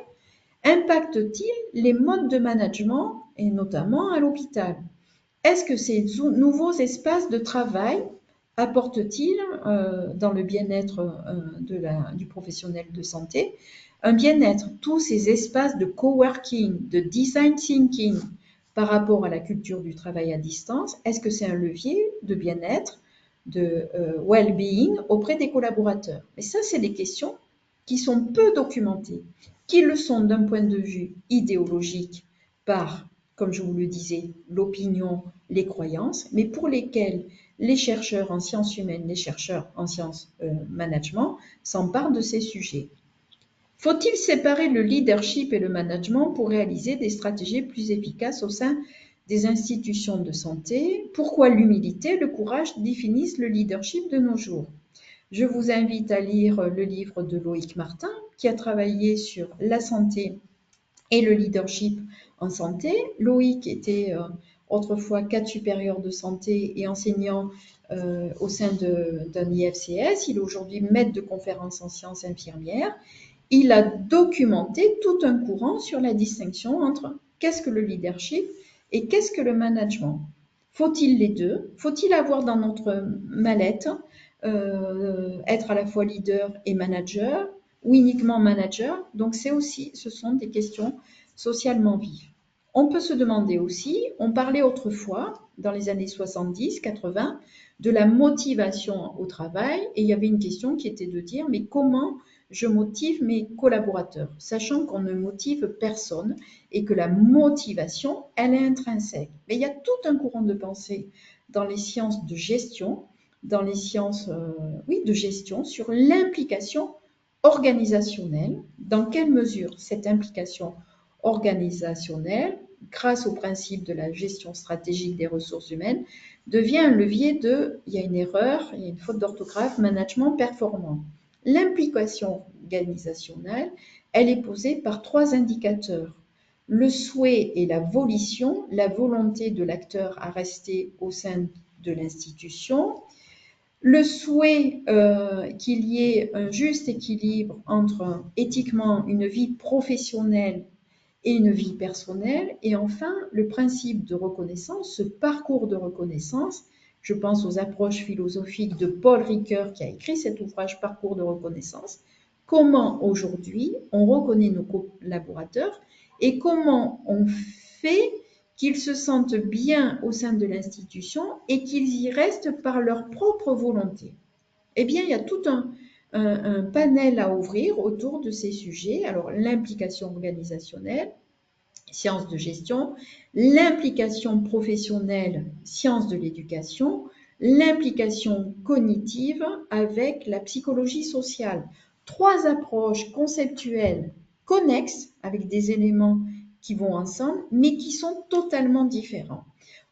S2: impacte-t-il les modes de management et notamment à l'hôpital? Est-ce que ces nouveaux espaces de travail apportent-ils dans le bien-être du professionnel de santé un bien-être? Tous ces espaces de coworking, de design thinking par rapport à la culture du travail à distance, est-ce que c'est un levier de bien-être, de well-being auprès des collaborateurs? Et ça, c'est des questions qui sont peu documentées, qui le sont d'un point de vue idéologique par, comme je vous le disais, l'opinion, les croyances, mais pour lesquelles les chercheurs en sciences humaines, les chercheurs en sciences management s'emparent de ces sujets. Faut-il séparer le leadership et le management pour réaliser des stratégies plus efficaces au sein des institutions de santé? Pourquoi l'humilité, le courage définissent le leadership de nos jours? Je vous invite à lire le livre de Loïc Martin, qui a travaillé sur la santé et le leadership en santé. Loïc était autrefois cadre supérieur de santé et enseignant au sein d'un IFCS. Il est aujourd'hui maître de conférences en sciences infirmières. Il a documenté tout un courant sur la distinction entre qu'est-ce que le leadership et qu'est-ce que le management. Faut-il les deux? Faut-il avoir dans notre mallette être à la fois leader et manager ou uniquement manager? Donc ce sont des questions socialement vives. On peut se demander aussi, on parlait autrefois, dans les années 70-80, de la motivation au travail, et il y avait une question qui était de dire, mais comment je motive mes collaborateurs, sachant qu'on ne motive personne et que la motivation, elle est intrinsèque. Mais il y a tout un courant de pensée dans les sciences de gestion, dans les sciences de gestion, sur l'implication organisationnelle, dans quelle mesure cette implication organisationnelle, grâce au principe de la gestion stratégique des ressources humaines, devient un levier il y a une erreur, il y a une faute d'orthographe, management performant. L'implication organisationnelle, elle est posée par 3 indicateurs. Le souhait et la volition, la volonté de l'acteur à rester au sein de l'institution, le souhait qu'il y ait un juste équilibre entre éthiquement une vie professionnelle et une vie personnelle, et enfin le principe de reconnaissance, ce parcours de reconnaissance. Je pense aux approches philosophiques de Paul Ricoeur qui a écrit cet ouvrage Parcours de reconnaissance. Comment aujourd'hui on reconnaît nos collaborateurs et comment on fait qu'ils se sentent bien au sein de l'institution et qu'ils y restent par leur propre volonté. Eh bien, il y a tout un panel à ouvrir autour de ces sujets. Alors, l'implication organisationnelle, sciences de gestion, l'implication professionnelle, sciences de l'éducation, l'implication cognitive avec la psychologie sociale. 3 approches conceptuelles connexes avec des éléments qui vont ensemble, mais qui sont totalement différents.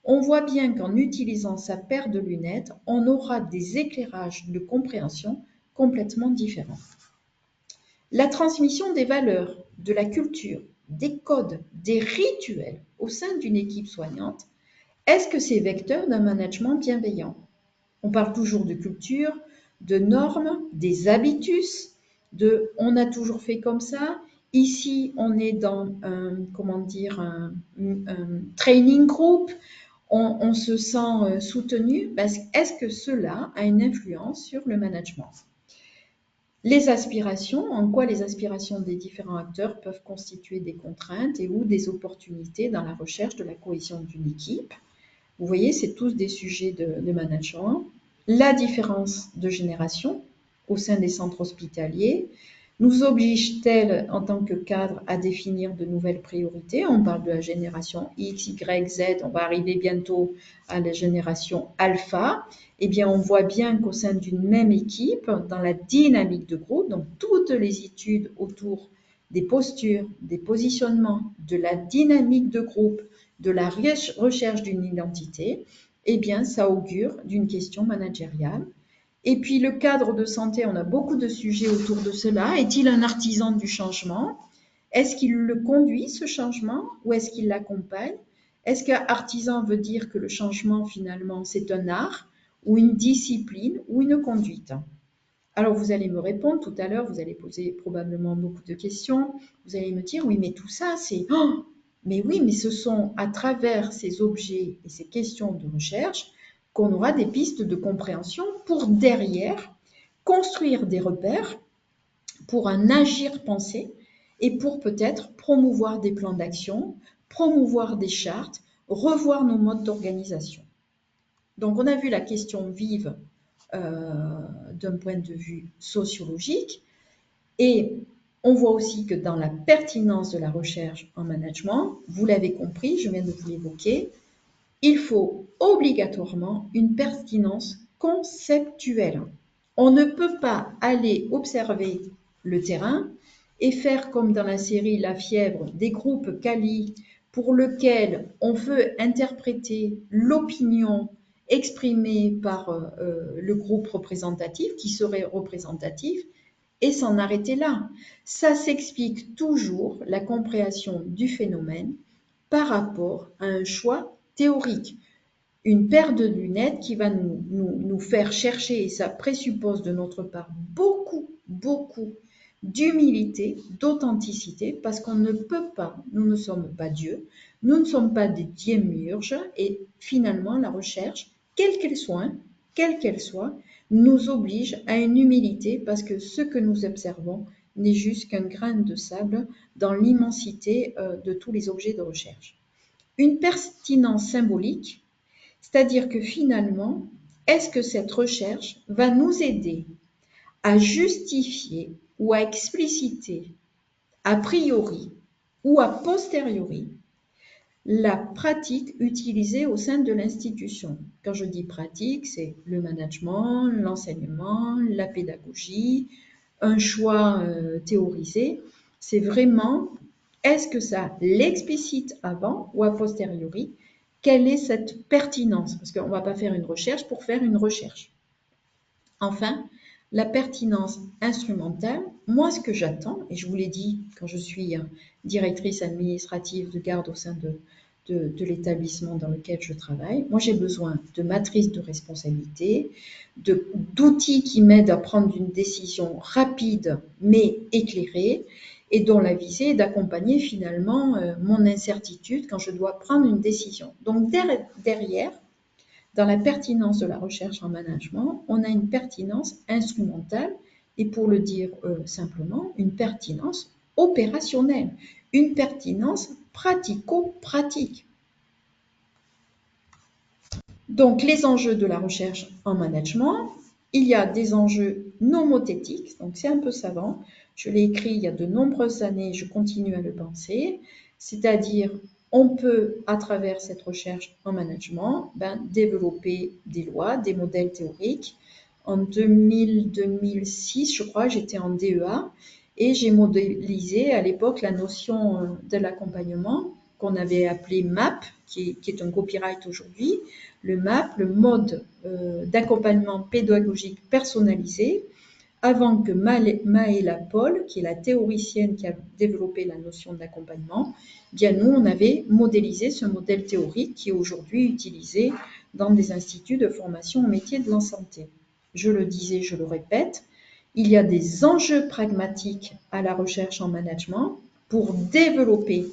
S2: On voit bien qu'en utilisant sa paire de lunettes, on aura des éclairages de compréhension complètement différents. La transmission des valeurs, de la culture, des codes, des rituels au sein d'une équipe soignante, est-ce que c'est vecteur d'un management bienveillant? On parle toujours de culture, de normes, des habitus, de on a toujours fait comme ça. Ici, on est dans un training group, on se sent soutenu. Est-ce que cela a une influence sur le management? Les aspirations, en quoi les aspirations des différents acteurs peuvent constituer des contraintes et ou des opportunités dans la recherche de la cohésion d'une équipe. Vous voyez, c'est tous des sujets de management. La différence de génération au sein des centres hospitaliers nous oblige-t-elle, en tant que cadre, à définir de nouvelles priorités? On parle de la génération X, Y, Z, on va arriver bientôt à la génération alpha. Eh bien, on voit bien qu'au sein d'une même équipe, dans la dynamique de groupe, donc toutes les études autour des postures, des positionnements, de la dynamique de groupe, de la recherche d'une identité, eh bien, ça augure d'une question managériale. Et puis, le cadre de santé, on a beaucoup de sujets autour de cela. Est-il un artisan du changement? Est-ce qu'il le conduit, ce changement, ou est-ce qu'il l'accompagne? Est-ce qu'artisan veut dire que le changement, finalement, c'est un art, ou une discipline, ou une conduite? Alors, vous allez me répondre tout à l'heure, vous allez poser probablement beaucoup de questions. Vous allez me dire, oui, mais tout ça, c'est... Oh, mais oui, mais ce sont à travers ces objets et ces questions de recherche qu'on aura des pistes de compréhension pour derrière construire des repères pour un agir pensé et pour peut-être promouvoir des plans d'action, promouvoir des chartes, revoir nos modes d'organisation. Donc, on a vu la question vive d'un point de vue sociologique et on voit aussi que dans la pertinence de la recherche en management, vous l'avez compris, je viens de vous l'évoquer, il faut obligatoirement une pertinence conceptuelle. On ne peut pas aller observer le terrain et faire comme dans la série La Fièvre, des groupes quali pour lesquels on veut interpréter l'opinion exprimée par le groupe représentatif, qui serait représentatif, et s'en arrêter là. Ça s'explique toujours, la compréhension du phénomène, par rapport à un choix théorique. Une paire de lunettes qui va nous faire chercher, et ça présuppose de notre part beaucoup d'humilité, d'authenticité, parce qu'on ne peut pas, nous ne sommes pas Dieu, nous ne sommes pas des démiurges, et finalement la recherche, quelle qu'elle soit, nous oblige à une humilité, parce que ce que nous observons n'est juste qu'un grain de sable dans l'immensité de tous les objets de recherche. Une pertinence symbolique, c'est-à-dire que finalement, est-ce que cette recherche va nous aider à justifier ou à expliciter a priori ou a posteriori la pratique utilisée au sein de l'institution? Quand je dis pratique, c'est le management, l'enseignement, la pédagogie, un choix théorisé. C'est vraiment, est-ce que ça l'explicite avant ou a posteriori? Quelle est cette pertinence? Parce qu'on ne va pas faire une recherche pour faire une recherche. Enfin, la pertinence instrumentale, moi ce que j'attends, et je vous l'ai dit quand je suis directrice administrative de garde au sein de l'établissement dans lequel je travaille, moi j'ai besoin de matrices de responsabilité, d'outils qui m'aident à prendre une décision rapide mais éclairée, et dont la visée est d'accompagner finalement mon incertitude quand je dois prendre une décision. Donc derrière, dans la pertinence de la recherche en management, on a une pertinence instrumentale et pour le dire simplement, une pertinence opérationnelle, une pertinence pratico-pratique. Donc, les enjeux de la recherche en management, il y a des enjeux nomothétiques, donc c'est un peu savant. Je l'ai écrit il y a de nombreuses années, je continue à le penser, c'est-à-dire on peut, à travers cette recherche en management, développer des lois, des modèles théoriques. En 2000-2006, je crois, j'étais en DEA et j'ai modélisé à l'époque la notion de l'accompagnement qu'on avait appelé MAP, qui est un copyright aujourd'hui, le MAP, le mode d'accompagnement pédagogique personnalisé, avant que Maëla Paul, qui est la théoricienne qui a développé la notion d'accompagnement, bien nous, on avait modélisé ce modèle théorique qui est aujourd'hui utilisé dans des instituts de formation au métier de la santé. Je le disais, je le répète, il y a des enjeux pragmatiques à la recherche en management pour développer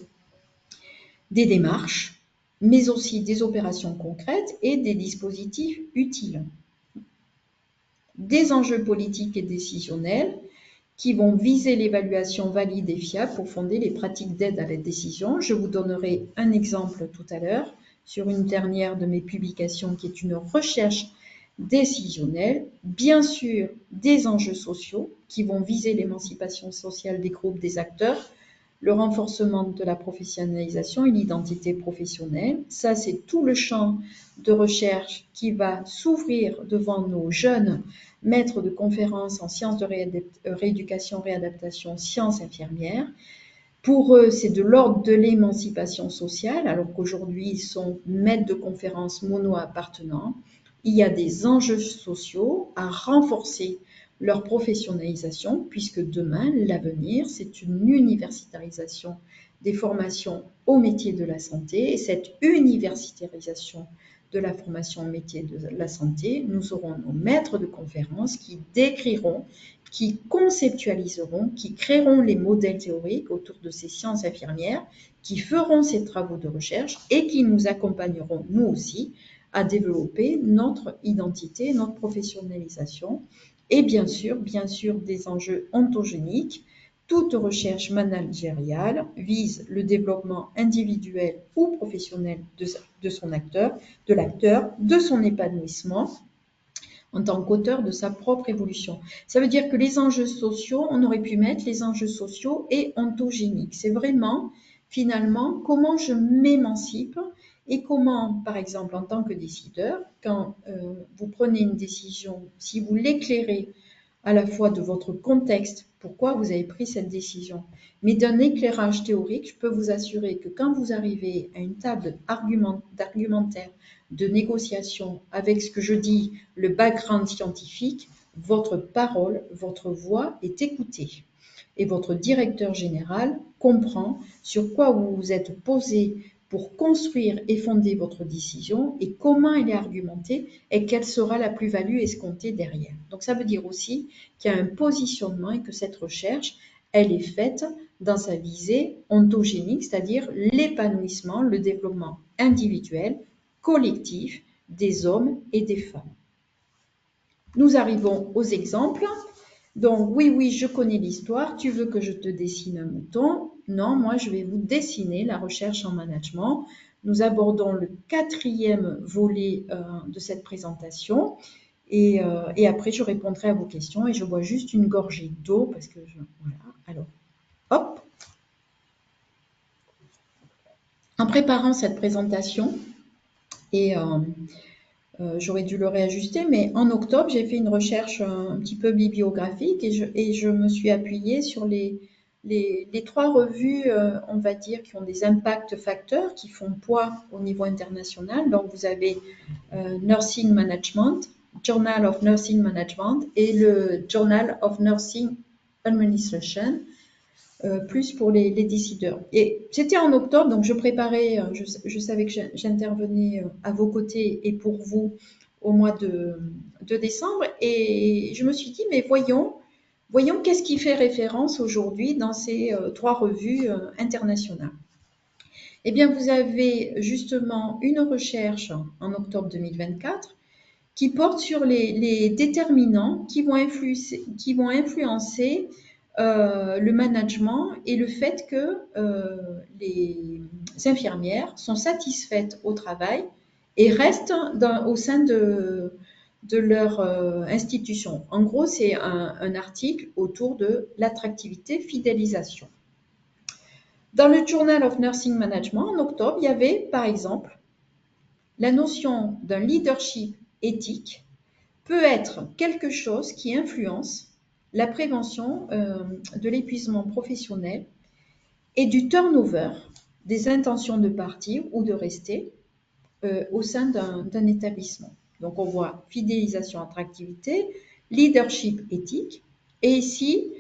S2: des démarches, mais aussi des opérations concrètes et des dispositifs utiles. Des enjeux politiques et décisionnels qui vont viser l'évaluation valide et fiable pour fonder les pratiques d'aide à la décision. Je vous donnerai un exemple tout à l'heure sur une dernière de mes publications qui est une recherche décisionnelle. Bien sûr, des enjeux sociaux qui vont viser l'émancipation sociale des groupes des acteurs, le renforcement de la professionnalisation et l'identité professionnelle. Ça, c'est tout le champ de recherche qui va s'ouvrir devant nos jeunes maîtres de conférences en sciences de rééducation, réadaptation, sciences infirmières. Pour eux, c'est de l'ordre de l'émancipation sociale, alors qu'aujourd'hui, ils sont maîtres de conférences mono-appartenants. Il y a des enjeux sociaux à renforcer leur professionnalisation, puisque demain, l'avenir, c'est une universitarisation des formations au métier de la santé. Et cette universitarisation de la formation au métier de la santé, nous aurons nos maîtres de conférences qui décriront, qui conceptualiseront, qui créeront les modèles théoriques autour de ces sciences infirmières, qui feront ces travaux de recherche et qui nous accompagneront, nous aussi, à développer notre identité, notre professionnalisation et bien sûr, des enjeux ontogéniques. Toute recherche managériale vise le développement individuel ou professionnel de son acteur, de l'acteur, de son épanouissement en tant qu'auteur de sa propre évolution. Ça veut dire que les enjeux sociaux, on aurait pu mettre les enjeux sociaux et ontogéniques. C'est vraiment, finalement, comment je m'émancipe et comment, par exemple, en tant que décideur, quand vous prenez une décision, si vous l'éclairez à la fois de votre contexte, pourquoi vous avez pris cette décision, mais d'un éclairage théorique, je peux vous assurer que quand vous arrivez à une table d'argumentaire, de négociation, avec ce que je dis, le background scientifique, votre parole, votre voix est écoutée. Et votre directeur général comprend sur quoi vous vous êtes posé pour construire et fonder votre décision et comment elle est argumentée et quelle sera la plus-value escomptée derrière. Donc ça veut dire aussi qu'il y a un positionnement et que cette recherche, elle est faite dans sa visée ontogénique, c'est-à-dire l'épanouissement, le développement individuel, collectif des hommes et des femmes. Nous arrivons aux exemples. Donc, oui, je connais l'histoire. Tu veux que je te dessine un mouton? Non, moi, je vais vous dessiner la recherche en management. Nous abordons le 4e volet de cette présentation. Et après, je répondrai à vos questions. Et je bois juste une gorgée d'eau parce que voilà. Alors, hop. En préparant cette présentation, et j'aurais dû le réajuster, mais en octobre, j'ai fait une recherche un petit peu bibliographique et je me suis appuyée sur les 3 revues, on va dire, qui ont des impacts facteurs, qui font poids au niveau international. Donc, vous avez Nursing Management, Journal of Nursing Management et le Journal of Nursing Administration, plus pour les décideurs. Et c'était en octobre, donc je préparais, je savais que j'intervenais à vos côtés et pour vous au mois de décembre. Et je me suis dit, mais voyons qu'est-ce qui fait référence aujourd'hui dans ces 3 revues internationales. Eh bien, vous avez justement une recherche en octobre 2024 qui porte sur les déterminants qui vont influencer le management et le fait que les infirmières sont satisfaites au travail et restent au sein de leur institution. En gros, c'est un article autour de l'attractivité, fidélisation. Dans le Journal of Nursing Management, en octobre, il y avait, par exemple, la notion d'un leadership éthique peut être quelque chose qui influence la prévention de l'épuisement professionnel et du turnover, des intentions de partir ou de rester au sein d'un établissement. Donc on voit fidélisation, attractivité, leadership éthique. Et ici,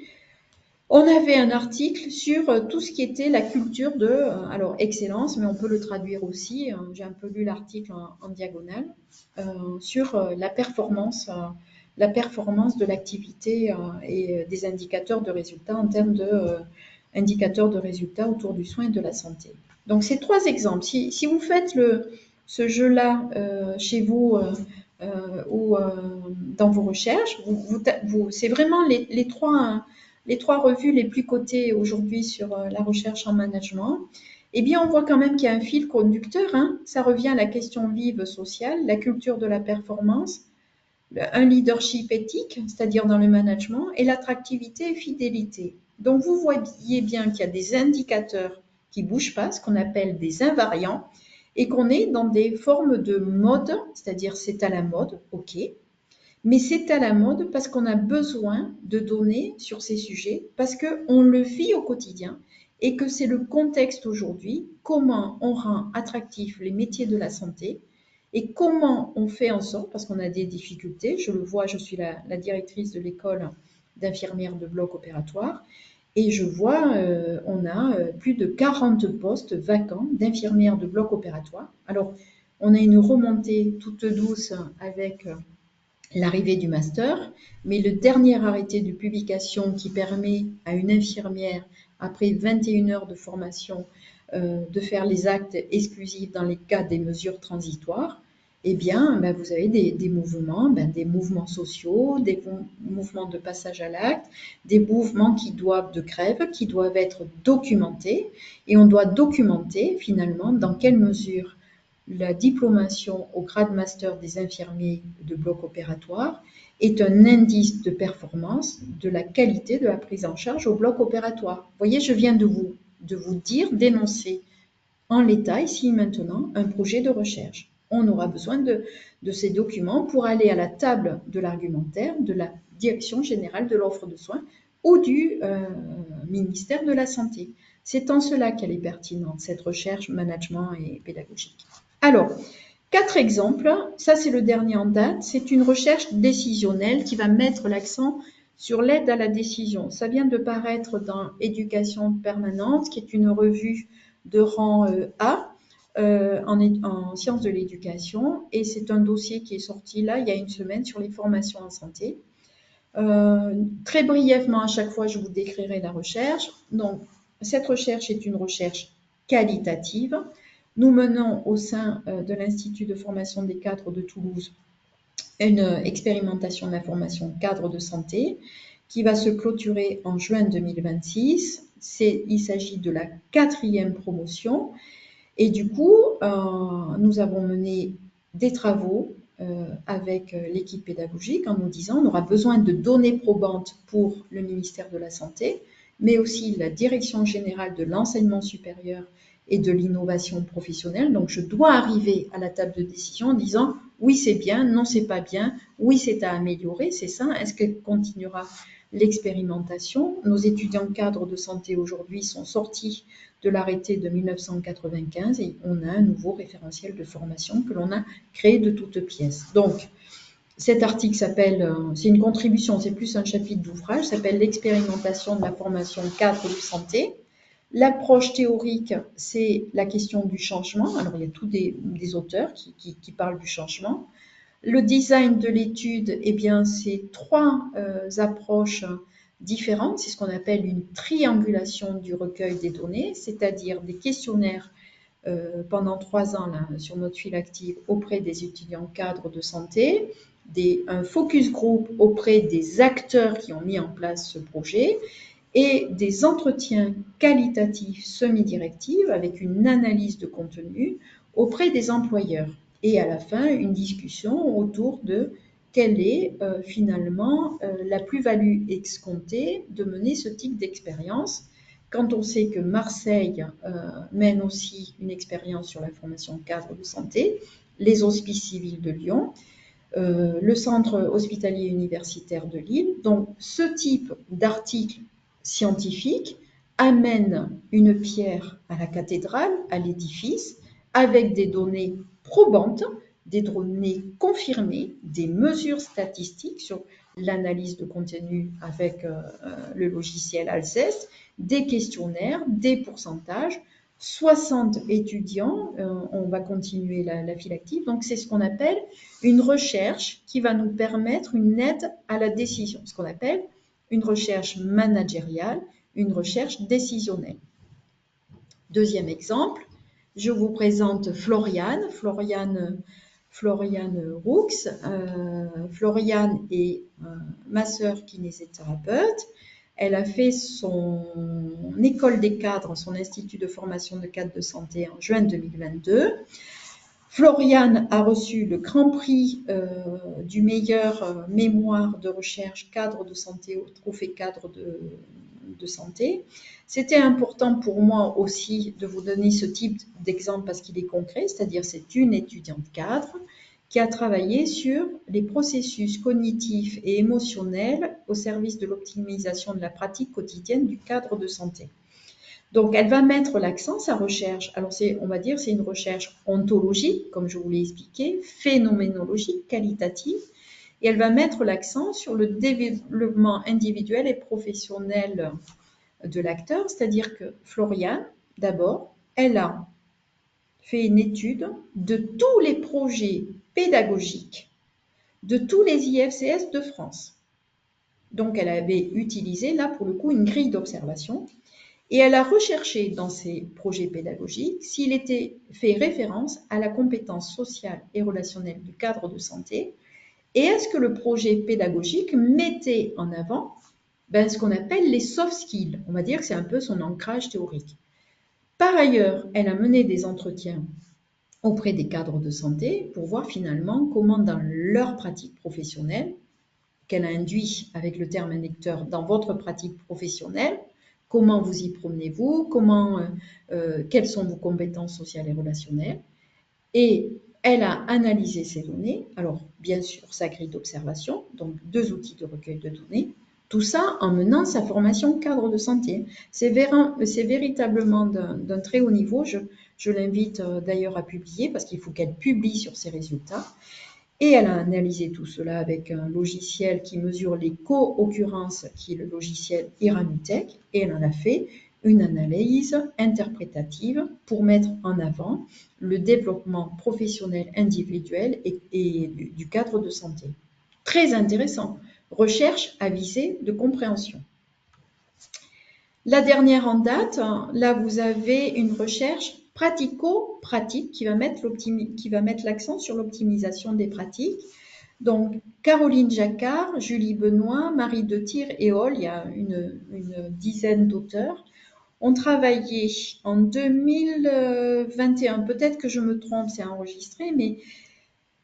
S2: on avait un article sur tout ce qui était la culture de, alors excellence, mais on peut le traduire aussi, j'ai un peu lu l'article en diagonale, sur la performance de l'activité et des indicateurs de résultats en termes de indicateurs de résultats autour du soin et de la santé. Donc ces 3 exemples, si vous faites ce jeu-là chez vous ou dans vos recherches, c'est vraiment les 3 revues les plus cotées aujourd'hui sur la recherche en management. Eh bien, on voit quand même qu'il y a un fil conducteur. Ça revient à la question vive sociale, la culture de la performance, un leadership éthique, c'est-à-dire dans le management, et l'attractivité et fidélité. Donc, vous voyez bien qu'il y a des indicateurs qui ne bougent pas, ce qu'on appelle des invariants, et qu'on est dans des formes de mode, c'est-à-dire c'est à la mode, ok, mais c'est à la mode parce qu'on a besoin de données sur ces sujets, parce qu'on le vit au quotidien et que c'est le contexte aujourd'hui, comment on rend attractifs les métiers de la santé et comment on fait en sorte, parce qu'on a des difficultés, je le vois, je suis la directrice de l'école d'infirmières de bloc opératoire, et je vois, on a plus de 40 postes vacants d'infirmières de bloc opératoire. Alors, on a une remontée toute douce avec l'arrivée du master, mais le dernier arrêté de publication qui permet à une infirmière, après 21 heures de formation, de faire les actes exclusifs dans les cas des mesures transitoires, eh bien, ben, vous avez des mouvements, des mouvements sociaux, des mouvements de passage à l'acte, des mouvements de grève qui doivent être documentés, et on doit documenter finalement dans quelle mesure la diplomation au grade master des infirmiers de bloc opératoire est un indice de performance de la qualité de la prise en charge au bloc opératoire. Vous voyez, je viens de vous dire, d'énoncer en l'état, ici et maintenant, un projet de recherche. On aura besoin de ces documents pour aller à la table de l'argumentaire de la Direction générale de l'offre de soins ou du ministère de la Santé. C'est en cela qu'elle est pertinente, cette recherche management et pédagogique. Alors, 4 exemples. Ça, c'est le dernier en date. C'est une recherche décisionnelle qui va mettre l'accent sur l'aide à la décision. Ça vient de paraître dans Éducation permanente, qui est une revue de rang A en sciences de l'éducation. Et c'est un dossier qui est sorti là, il y a une semaine, sur les formations en santé. Très brièvement, à chaque fois, je vous décrirai la recherche. Donc, cette recherche est une recherche qualitative. Nous menons au sein de l'Institut de formation des cadres de Toulouse une expérimentation de la formation cadre de santé qui va se clôturer en juin 2026. Il s'agit de la 4e promotion. Et du coup, nous avons mené des travaux avec l'équipe pédagogique en nous disant on aura besoin de données probantes pour le ministère de la Santé, mais aussi la Direction générale de l'enseignement supérieur et de l'innovation professionnelle. Donc, je dois arriver à la table de décision en disant oui, c'est bien, non, c'est pas bien, oui, c'est à améliorer, c'est ça, est-ce qu'elle continuera l'expérimentation? Nos étudiants cadres de santé aujourd'hui sont sortis de l'arrêté de 1995 et on a un nouveau référentiel de formation que l'on a créé de toutes pièces. Donc, cet article s'appelle, c'est une contribution, c'est plus un chapitre d'ouvrage, s'appelle l'expérimentation de la formation cadre de santé. L'approche théorique, c'est la question du changement. Alors, il y a tous des auteurs qui parlent du changement. Le design de l'étude, eh bien, c'est 3 approches différentes. C'est ce qu'on appelle une triangulation du recueil des données, c'est-à-dire des questionnaires pendant 3 ans là, sur notre file active auprès des étudiants cadres de santé, un focus group auprès des acteurs qui ont mis en place ce projet, et des entretiens qualitatifs semi-directifs avec une analyse de contenu auprès des employeurs. Et à la fin, une discussion autour de quelle est finalement la plus-value escomptée de mener ce type d'expérience, quand on sait que Marseille mène aussi une expérience sur la formation cadre de santé, les hospices civils de Lyon, le centre hospitalier universitaire de Lille. Donc, ce type d'article scientifique amène une pierre à la cathédrale, à l'édifice, avec des données probantes, des données confirmées, des mesures statistiques sur l'analyse de contenu avec le logiciel Alceste, des questionnaires, des pourcentages, 60 étudiants, on va continuer la file active, donc c'est ce qu'on appelle une recherche qui va nous permettre une aide à la décision, ce qu'on appelle une recherche managériale, une recherche décisionnelle. Deuxième exemple, je vous présente Floriane Roux. Floriane est masseur kinésithérapeute. Elle a fait son école des cadres, son institut de formation de cadres de santé en juin 2022. Floriane a reçu le grand prix du meilleur mémoire de recherche cadre de santé au trophée cadre de santé. C'était important pour moi aussi de vous donner ce type d'exemple parce qu'il est concret, c'est-à-dire c'est une étudiante cadre qui a travaillé sur les processus cognitifs et émotionnels au service de l'optimisation de la pratique quotidienne du cadre de santé. Donc, elle va mettre l'accent, sa recherche. Alors, on va dire, c'est une recherche ontologique, comme je vous l'ai expliqué, phénoménologique, qualitative, et elle va mettre l'accent sur le développement individuel et professionnel de l'acteur, c'est-à-dire que Floriane, d'abord, elle a fait une étude de tous les projets pédagogiques de tous les IFCS de France. Donc, elle avait utilisé, là, pour le coup, une grille d'observation et elle a recherché dans ces projets pédagogiques s'il était fait référence à la compétence sociale et relationnelle du cadre de santé et est-ce que le projet pédagogique mettait en avant ce qu'on appelle les soft skills. On va dire que c'est un peu son ancrage théorique. Par ailleurs, elle a mené des entretiens auprès des cadres de santé pour voir finalement comment dans leur pratique professionnelle, qu'elle a induit avec le terme inducteur dans votre pratique professionnelle, comment vous y promenez-vous, quelles sont vos compétences sociales et relationnelles. Et elle a analysé ces données, alors bien sûr sa grille d'observation, donc 2 outils de recueil de données, tout ça en menant sa formation cadre de santé. C'est véritablement d'un très haut niveau. Je l'invite d'ailleurs à publier parce qu'il faut qu'elle publie sur ses résultats. Et elle a analysé tout cela avec un logiciel qui mesure les co-occurrences, qui est le logiciel Iramutech, et elle en a fait une analyse interprétative pour mettre en avant le développement professionnel individuel et du cadre de santé. Très intéressant. Recherche à visée de compréhension. La dernière en date, là vous avez une recherche pratico-pratique qui va mettre l'accent sur l'optimisation des pratiques. Donc, Caroline Jacquard, Julie Benoît, Marie de Tyr et Hall, il y a une dizaine d'auteurs, ont travaillé en 2021, peut-être que je me trompe, c'est enregistré, mais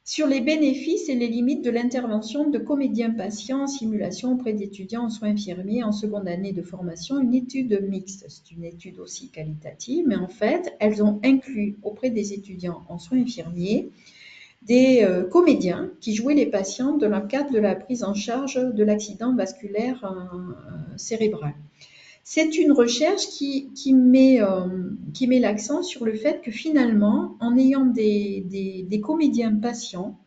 S2: sur les bénéfices et les limites de l'intervention de comédiens patients en simulation auprès d'étudiants en soins infirmiers en seconde année de formation, une étude mixte. C'est une étude aussi qualitative, mais en fait, elles ont inclus auprès des étudiants en soins infirmiers des comédiens qui jouaient les patients dans le cadre de la prise en charge de l'accident vasculaire cérébral. C'est une recherche qui met l'accent sur le fait que finalement, en ayant des comédiens patients,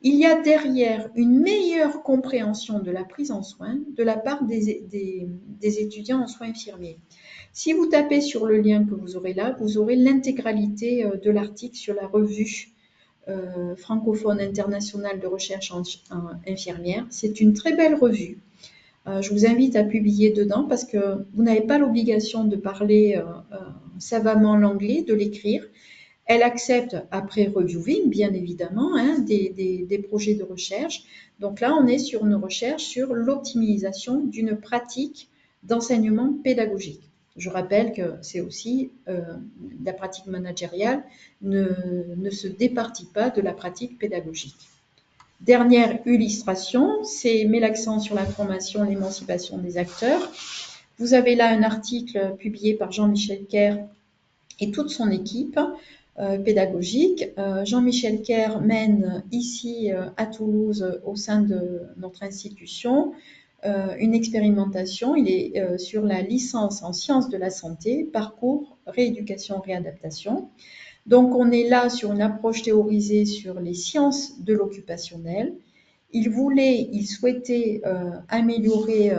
S2: il y a derrière une meilleure compréhension de la prise en soin de la part des étudiants en soins infirmiers. Si vous tapez sur le lien que vous aurez là, vous aurez l'intégralité de l'article sur la revue francophone internationale de recherche infirmière. C'est une très belle revue. Je vous invite à publier dedans parce que vous n'avez pas l'obligation de parler savamment l'anglais, de l'écrire. Elle accepte après reviewing, bien évidemment, des projets de recherche. Donc là, on est sur une recherche sur l'optimisation d'une pratique d'enseignement pédagogique. Je rappelle que c'est aussi la pratique managériale ne se départit pas de la pratique pédagogique. Dernière illustration, c'est met l'accent sur la formation, l'émancipation des acteurs. Vous avez là un article publié par Jean-Michel Kerr et toute son équipe pédagogique. Jean-Michel Kerr mène ici à Toulouse, au sein de notre institution, une expérimentation. Il est sur la licence en sciences de la santé, parcours, rééducation, réadaptation. Donc, on est là sur une approche théorisée sur les sciences de l'occupationnel. Ils souhaitaient améliorer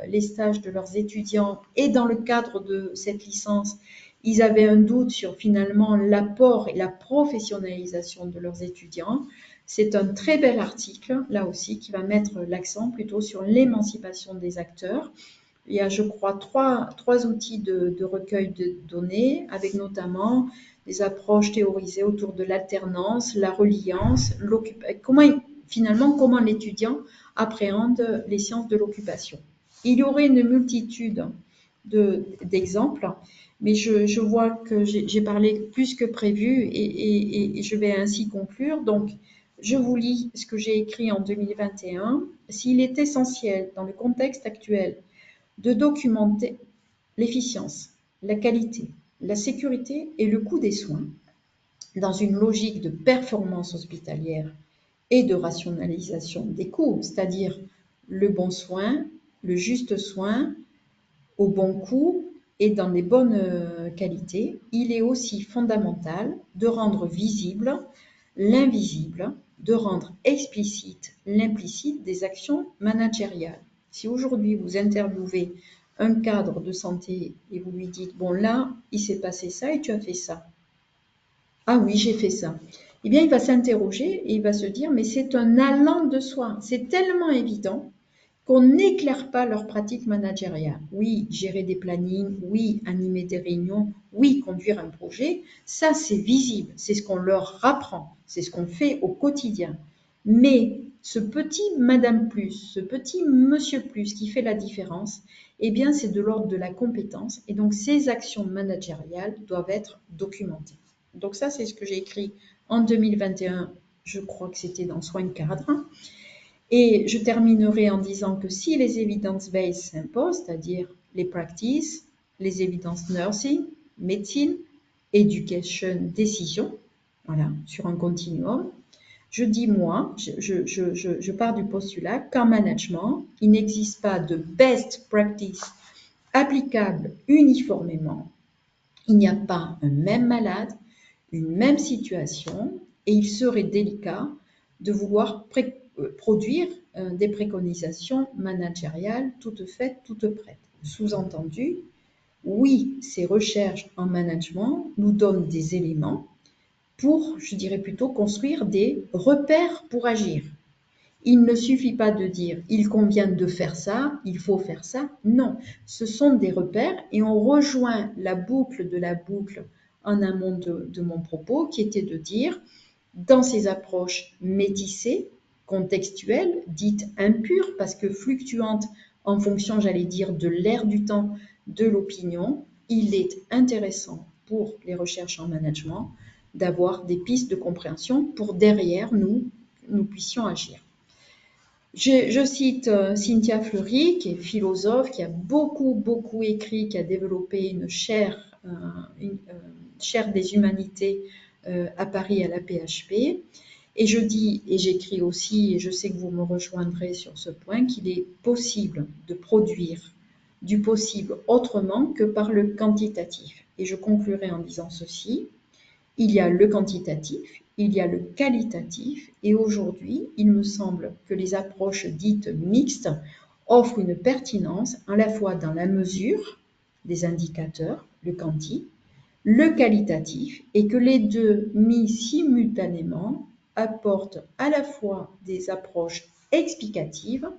S2: les stages de leurs étudiants et dans le cadre de cette licence, ils avaient un doute sur finalement l'apport et la professionnalisation de leurs étudiants. C'est un très bel article, là aussi, qui va mettre l'accent plutôt sur l'émancipation des acteurs. Il y a, je crois, trois outils de recueil de données, avec notamment des approches théorisées autour de l'alternance, la reliance, comment l'étudiant appréhende les sciences de l'occupation. Il y aurait une multitude d'exemples, mais je vois que j'ai parlé plus que prévu et je vais ainsi conclure. Donc, je vous lis ce que j'ai écrit en 2021. S'il est essentiel, dans le contexte actuel, de documenter l'efficience, la qualité, la sécurité et le coût des soins dans une logique de performance hospitalière et de rationalisation des coûts, c'est-à-dire le bon soin, le juste soin, au bon coût et dans les bonnes qualités, il est aussi fondamental de rendre visible l'invisible, de rendre explicite l'implicite des actions managériales. Si aujourd'hui vous interviewez un cadre de santé et vous lui dites, bon là, il s'est passé ça et tu as fait ça. Ah oui, j'ai fait ça. Eh bien, il va s'interroger et il va se dire, mais c'est un allant de soi. C'est tellement évident qu'on n'éclaire pas leur pratique managériale. Oui, gérer des plannings, oui, animer des réunions, oui, conduire un projet, ça c'est visible, c'est ce qu'on leur apprend, c'est ce qu'on fait au quotidien. Mais ce petit Madame Plus, ce petit Monsieur Plus qui fait la différence, eh bien c'est de l'ordre de la compétence et donc ces actions managériales doivent être documentées. Donc ça c'est ce que j'ai écrit en 2021, je crois que c'était dans Soins cadre. Et je terminerai en disant que si les evidence-based s'imposent, c'est-à-dire les practices, les evidence nursing, médecine, education, décision, voilà, sur un continuum, je dis moi, je pars du postulat qu'en management, il n'existe pas de best practice applicable uniformément. Il n'y a pas un même malade, une même situation, et il serait délicat de vouloir produire des préconisations managériales toutes faites, toutes prêtes. Sous-entendu, oui, ces recherches en management nous donnent des éléments pour, je dirais plutôt, construire des repères pour agir. Il ne suffit pas de dire il convient de faire ça, il faut faire ça. Non, ce sont des repères et on rejoint la boucle de la boucle en amont de mon propos qui était de dire dans ces approches métissées, contextuelles, dites impures parce que fluctuantes en fonction, j'allais dire, de l'air du temps, de l'opinion, il est intéressant pour les recherches en management d'avoir des pistes de compréhension pour derrière nous puissions agir. Je cite Cynthia Fleury, qui est philosophe, qui a beaucoup écrit, qui a développé une chaire des humanités à Paris à la PHP. Et je dis, et j'écris aussi, et je sais que vous me rejoindrez sur ce point, qu'il est possible de produire du possible autrement que par le quantitatif. Et je conclurai en disant ceci. Il y a le quantitatif, il y a le qualitatif, et aujourd'hui, il me semble que les approches dites mixtes offrent une pertinence à la fois dans la mesure des indicateurs, le quanti, le qualitatif, et que les deux mis simultanément apportent à la fois des approches explicatives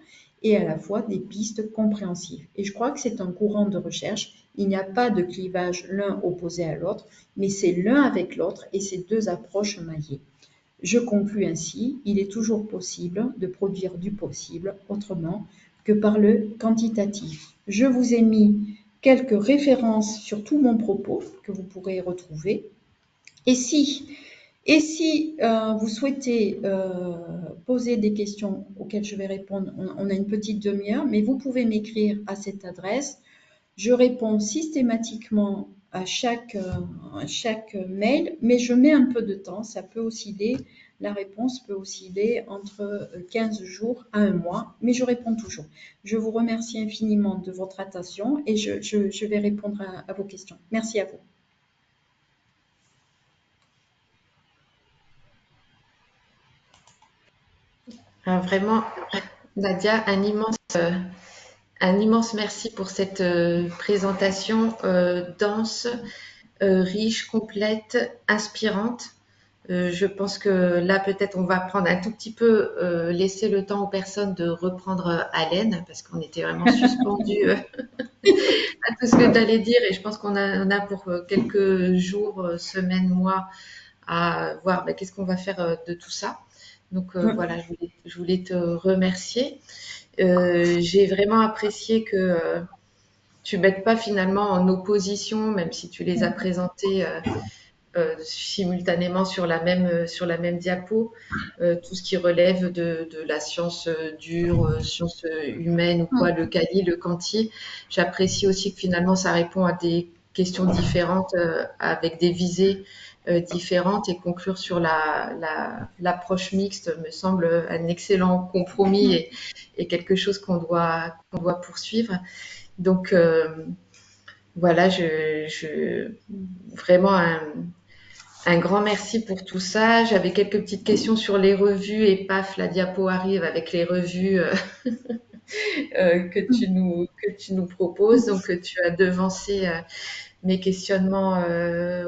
S2: et à la fois des pistes compréhensives. Et je crois que c'est un courant de recherche. Il n'y a pas de clivage l'un opposé à l'autre, mais c'est l'un avec l'autre et ces deux approches maillées. Je conclus ainsi, il est toujours possible de produire du possible autrement que par le quantitatif. Je vous ai mis quelques références sur tout mon propos que vous pourrez retrouver. Et si vous souhaitez poser des questions auxquelles je vais répondre, on a une petite demi-heure, mais vous pouvez m'écrire à cette adresse. Je réponds systématiquement à chaque mail, mais je mets un peu de temps, ça peut osciller, la réponse peut osciller entre 15 jours à un mois, mais je réponds toujours. Je vous remercie infiniment de votre attention et je vais répondre à vos questions. Merci à vous.
S1: Vraiment, Nadia, un immense merci pour cette présentation dense, riche, complète, inspirante. Je pense que là, peut-être, on va prendre un tout petit peu, laisser le temps aux personnes de reprendre haleine, parce qu'on était vraiment suspendus à tout ce que tu allais dire, et je pense on a pour quelques jours, semaines, mois, à voir qu'est-ce qu'on va faire de tout ça. Donc voilà, je voulais te remercier. J'ai vraiment apprécié que tu ne mettes pas finalement en opposition, même si tu les as présentés simultanément sur sur la même diapo, tout ce qui relève de la science dure, science humaine ou quoi, le quali, le quanti. J'apprécie aussi que finalement ça répond à des questions différentes avec des visées différentes et conclure sur l'approche mixte me semble un excellent compromis et quelque chose qu'on doit poursuivre. Donc voilà, vraiment un grand merci pour tout ça. J'avais quelques petites questions sur les revues et paf, la diapo arrive avec les revues que tu nous proposes. Donc, tu as devancé mes questionnements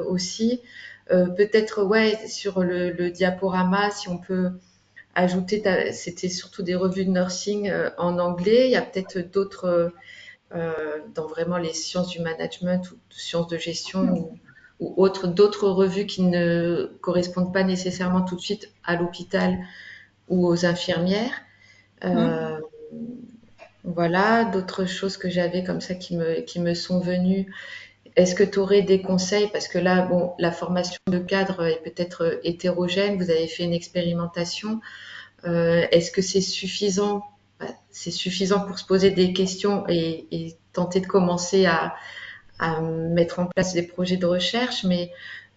S1: aussi. Peut-être, ouais, sur le diaporama, si on peut ajouter, c'était surtout des revues de nursing en anglais. Il y a peut-être d'autres, dans vraiment les sciences du management ou sciences de gestion ou autres, d'autres revues qui ne correspondent pas nécessairement tout de suite à l'hôpital ou aux infirmières.
S2: Hein.
S1: Euh, voilà, d'autres choses que j'avais comme ça qui me sont venues. Est-ce que tu aurais des conseils? Parce que là, bon, la formation de cadre est peut-être hétérogène. Vous avez fait une expérimentation. Est-ce que c'est suffisant? Bah, c'est suffisant pour se poser des questions et tenter de commencer à mettre en place des projets de recherche, mais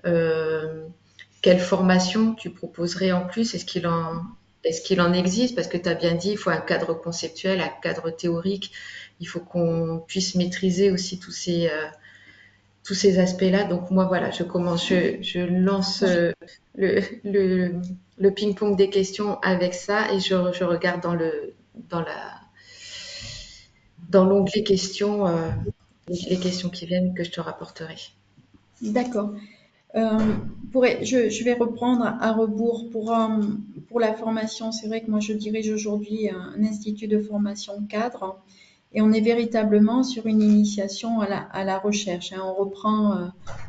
S1: euh, quelle formation tu proposerais en plus? Est-ce qu'il en existe? Parce que tu as bien dit, il faut un cadre conceptuel, un cadre théorique. Il faut qu'on puisse maîtriser aussi tous ces aspects-là. Donc moi, voilà, je lance le, le ping-pong des questions avec ça et je regarde dans la, dans l'onglet questions, les questions qui viennent que je te rapporterai.
S2: D'accord. Je vais reprendre à rebours pour la formation. C'est vrai que moi, je dirige aujourd'hui un institut de formation cadre et on est véritablement sur une initiation à la recherche, hein.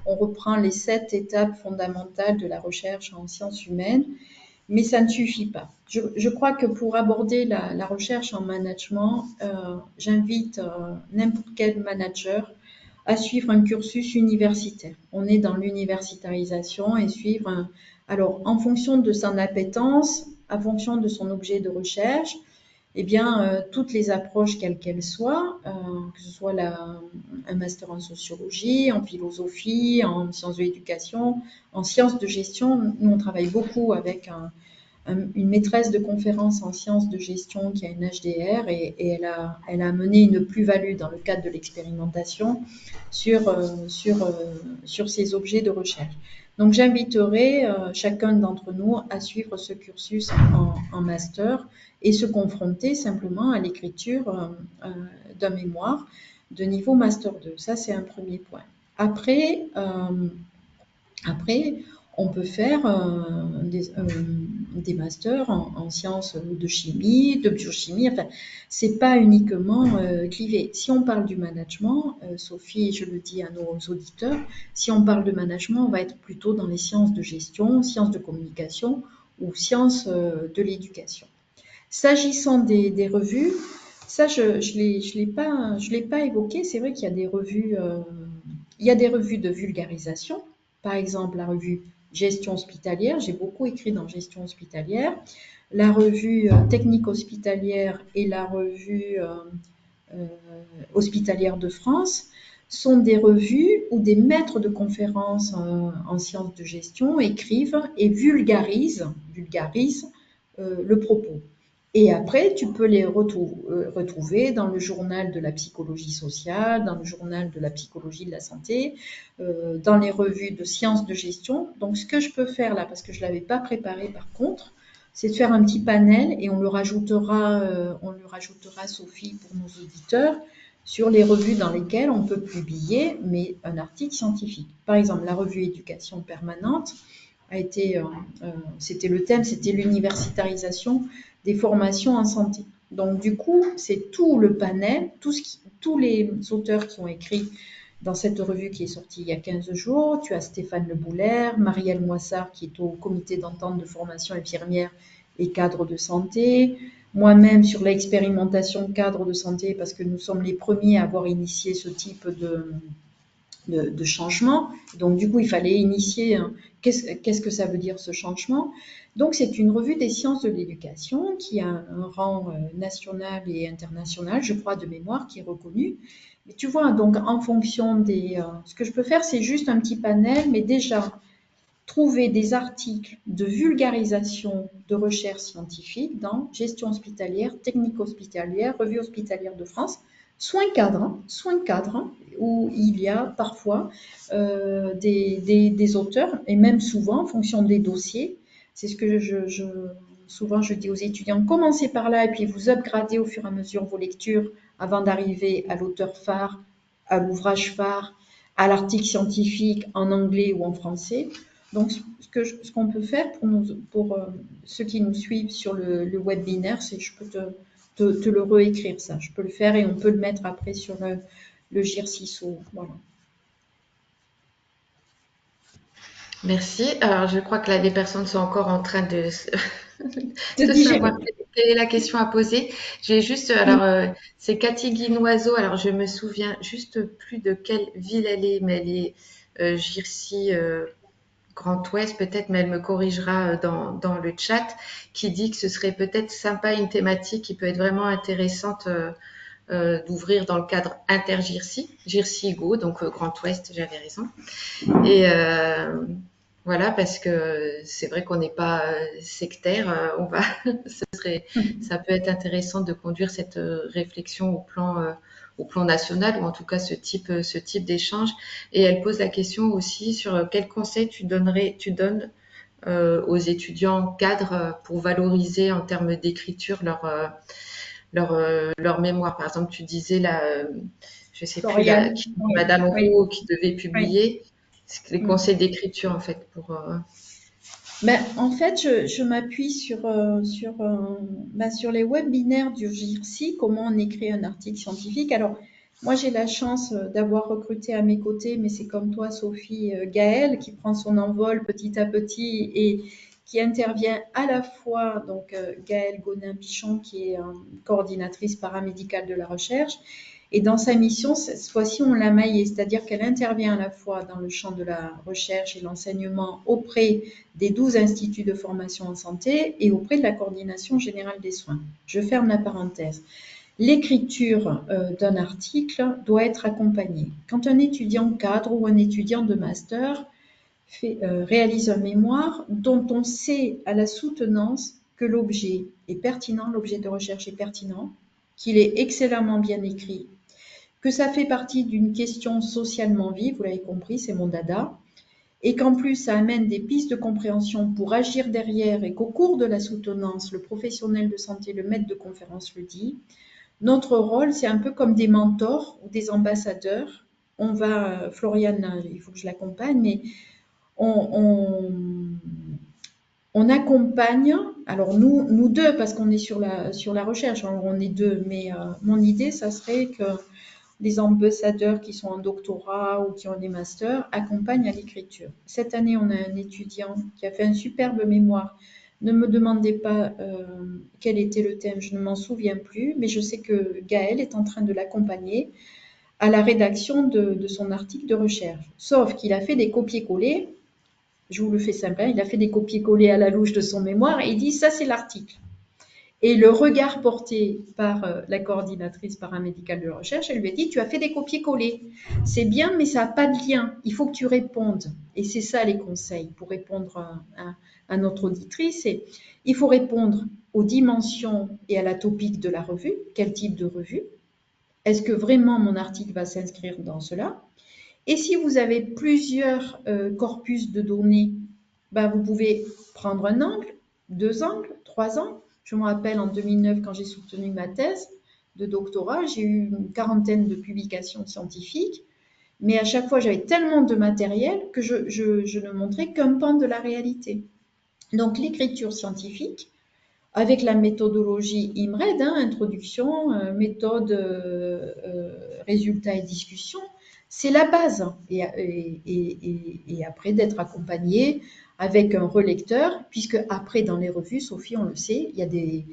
S2: On reprend les 7 étapes fondamentales de la recherche en sciences humaines, mais ça ne suffit pas. Je crois que pour aborder la recherche en management, j'invite n'importe quel manager à suivre un cursus universitaire. On est dans l'universitarisation et suivre alors en fonction de son appétence, en fonction de son objet de recherche, eh bien, toutes les approches, quelles qu'elles soient, que ce soit un master en sociologie, en philosophie, en sciences de l'éducation, en sciences de gestion. Nous, on travaille beaucoup avec une maîtresse de conférence en sciences de gestion qui a une HDR et elle a mené une plus-value dans le cadre de l'expérimentation sur ces objets de recherche. Donc j'inviterai chacun d'entre nous à suivre ce cursus en master et se confronter simplement à l'écriture d'un mémoire de niveau master 2. Ça, c'est un premier point. Après, on peut faire des masters en sciences de chimie, de biochimie. Enfin, c'est pas uniquement clivé. Si on parle du management, Sophie, je le dis à nos auditeurs, si on parle de management, on va être plutôt dans les sciences de gestion, sciences de communication ou sciences de l'éducation. S'agissant des revues, ça, je l'ai pas évoqué. C'est vrai qu'il y a des revues, il y a des revues de vulgarisation. Par exemple, la revue Gestion hospitalière. J'ai beaucoup écrit dans Gestion hospitalière. La revue Technique hospitalière et la revue euh, hospitalière de France sont des revues où des maîtres de conférences en sciences de gestion écrivent et vulgarisent le propos. Et après, tu peux les retrouver dans le journal de la psychologie sociale, dans le journal de la psychologie de la santé, dans les revues de sciences de gestion. Donc, ce que je peux faire là, parce que je ne l'avais pas préparé par contre, c'est de faire un petit panel et on le rajoutera, Sophie, pour nos auditeurs, sur les revues dans lesquelles on peut publier, mais un article scientifique. Par exemple, la revue Éducation permanente a été, c'était le thème, c'était l'universitarisation des formations en santé. Donc du coup, c'est tout le panel, tous les auteurs qui ont écrit dans cette revue qui est sortie il y a 15 jours. Tu as Stéphane Le Boulaire, Marielle Moissard qui est au comité d'entente de formation infirmière et cadre de santé, moi-même sur l'expérimentation cadre de santé parce que nous sommes les premiers à avoir initié ce type de changement. Donc, du coup, il fallait initier qu'est-ce que ça veut dire ce changement. Donc, c'est une revue des sciences de l'éducation qui a un rang national et international, je crois, de mémoire, qui est reconnu. Mais tu vois, donc, en fonction des... ce que je peux faire, c'est juste un petit panel, mais déjà, trouver des articles de vulgarisation de recherche scientifique dans Gestion hospitalière, Technique hospitalière, Revue hospitalière de France. soins cadres, où il y a parfois des auteurs, et même souvent en fonction des dossiers. C'est ce que souvent je dis aux étudiants, commencez par là et puis vous upgradez au fur et à mesure vos lectures avant d'arriver à l'auteur phare, à l'ouvrage phare, à l'article scientifique en anglais ou en français. Donc, ce qu'on peut faire pour ceux qui nous suivent sur le webinaire, c'est que je peux te le réécrire, ça. Je peux le faire et on peut le mettre après sur le GIR6O. Voilà.
S1: Merci. Alors, je crois que là, les personnes sont encore en train de,
S2: De
S1: de
S2: digérer.
S1: savoir quelle est la question à poser. J'ai juste,
S2: Oui.
S1: alors, c'est Cathy Guinoiseau. Alors, je me souviens juste plus de quelle ville elle est, mais elle est Gircy, Grand Ouest peut-être, mais elle me corrigera dans le chat, qui dit que ce serait peut-être sympa une thématique qui peut être vraiment intéressante d'ouvrir dans le cadre inter-Gircy, Gircy Go, donc Grand Ouest, j'avais raison. Et voilà, parce que c'est vrai qu'on n'est pas sectaire, on va, ça peut être intéressant de conduire cette réflexion au plan national, ou en tout cas ce type d'échange. Et elle pose la question aussi sur quel conseil tu donnes aux étudiants cadres pour valoriser en termes d'écriture leur mémoire. Par exemple, tu disais là, je sais plus,
S2: Florian. Oui.
S1: Madame
S2: Oui.
S1: Roux qui devait
S2: Oui.
S1: publier, c'est les
S2: Mm.
S1: conseils d'écriture en fait pour.
S2: Ben, en fait, je m'appuie sur les webinaires du GIRC, comment on écrit un article scientifique. Alors, moi, j'ai la chance d'avoir recruté à mes côtés, mais c'est comme toi, Sophie, Gaëlle, qui prend son envol petit à petit et qui intervient à la fois, donc Gaëlle Gonin-Pichon, qui est coordinatrice paramédicale de la recherche, et dans sa mission, cette fois-ci, on l'a maillée, c'est-à-dire qu'elle intervient à la fois dans le champ de la recherche et l'enseignement auprès des 12 instituts de formation en santé et auprès de la coordination générale des soins. Je ferme la parenthèse. L'écriture d'un article doit être accompagnée. Quand un étudiant cadre ou un étudiant de master réalise un mémoire dont on sait à la soutenance que l'objet est pertinent, l'objet de recherche est pertinent, qu'il est excellemment bien écrit, que ça fait partie d'une question socialement vive, vous l'avez compris, c'est mon dada, et qu'en plus ça amène des pistes de compréhension pour agir derrière et qu'au cours de la soutenance, le professionnel de santé, le maître de conférence le dit, notre rôle, c'est un peu comme des mentors ou des ambassadeurs. On va, Floriane, il faut que je l'accompagne, mais on, on accompagne, alors nous deux, parce qu'on est sur la recherche, alors on est deux, mais mon idée, ça serait que les ambassadeurs qui sont en doctorat ou qui ont des masters accompagnent à l'écriture. Cette année, on a un étudiant qui a fait un superbe mémoire. Ne me demandez pas quel était le thème, je ne m'en souviens plus, mais je sais que Gaël est en train de l'accompagner à la rédaction de son article de recherche. Sauf qu'il a fait des copier-coller, je vous le fais simple, hein, il a fait des copier-coller à la louche de son mémoire et il dit ça c'est l'article. Et le regard porté par la coordinatrice paramédicale de recherche, elle lui a dit, tu as fait des copier-coller. C'est bien, mais ça n'a pas de lien. Il faut que tu répondes. Et c'est ça les conseils pour répondre à notre auditrice. Il faut répondre aux dimensions et à la topique de la revue. Quel type de revue? Est-ce que vraiment mon article va s'inscrire dans cela? Et si vous avez plusieurs corpus de données, ben vous pouvez prendre un angle, deux angles, trois angles. Je me rappelle en 2009, quand j'ai soutenu ma thèse de doctorat, j'ai eu une quarantaine de publications scientifiques, mais à chaque fois, j'avais tellement de matériel que je ne montrais qu'un pan de la réalité. Donc l'écriture scientifique, avec la méthodologie IMRED, hein, introduction, méthode, résultats et discussion, c'est la base. Et après d'être accompagné avec un relecteur, puisque après dans les revues, Sophie, on le sait, il y a des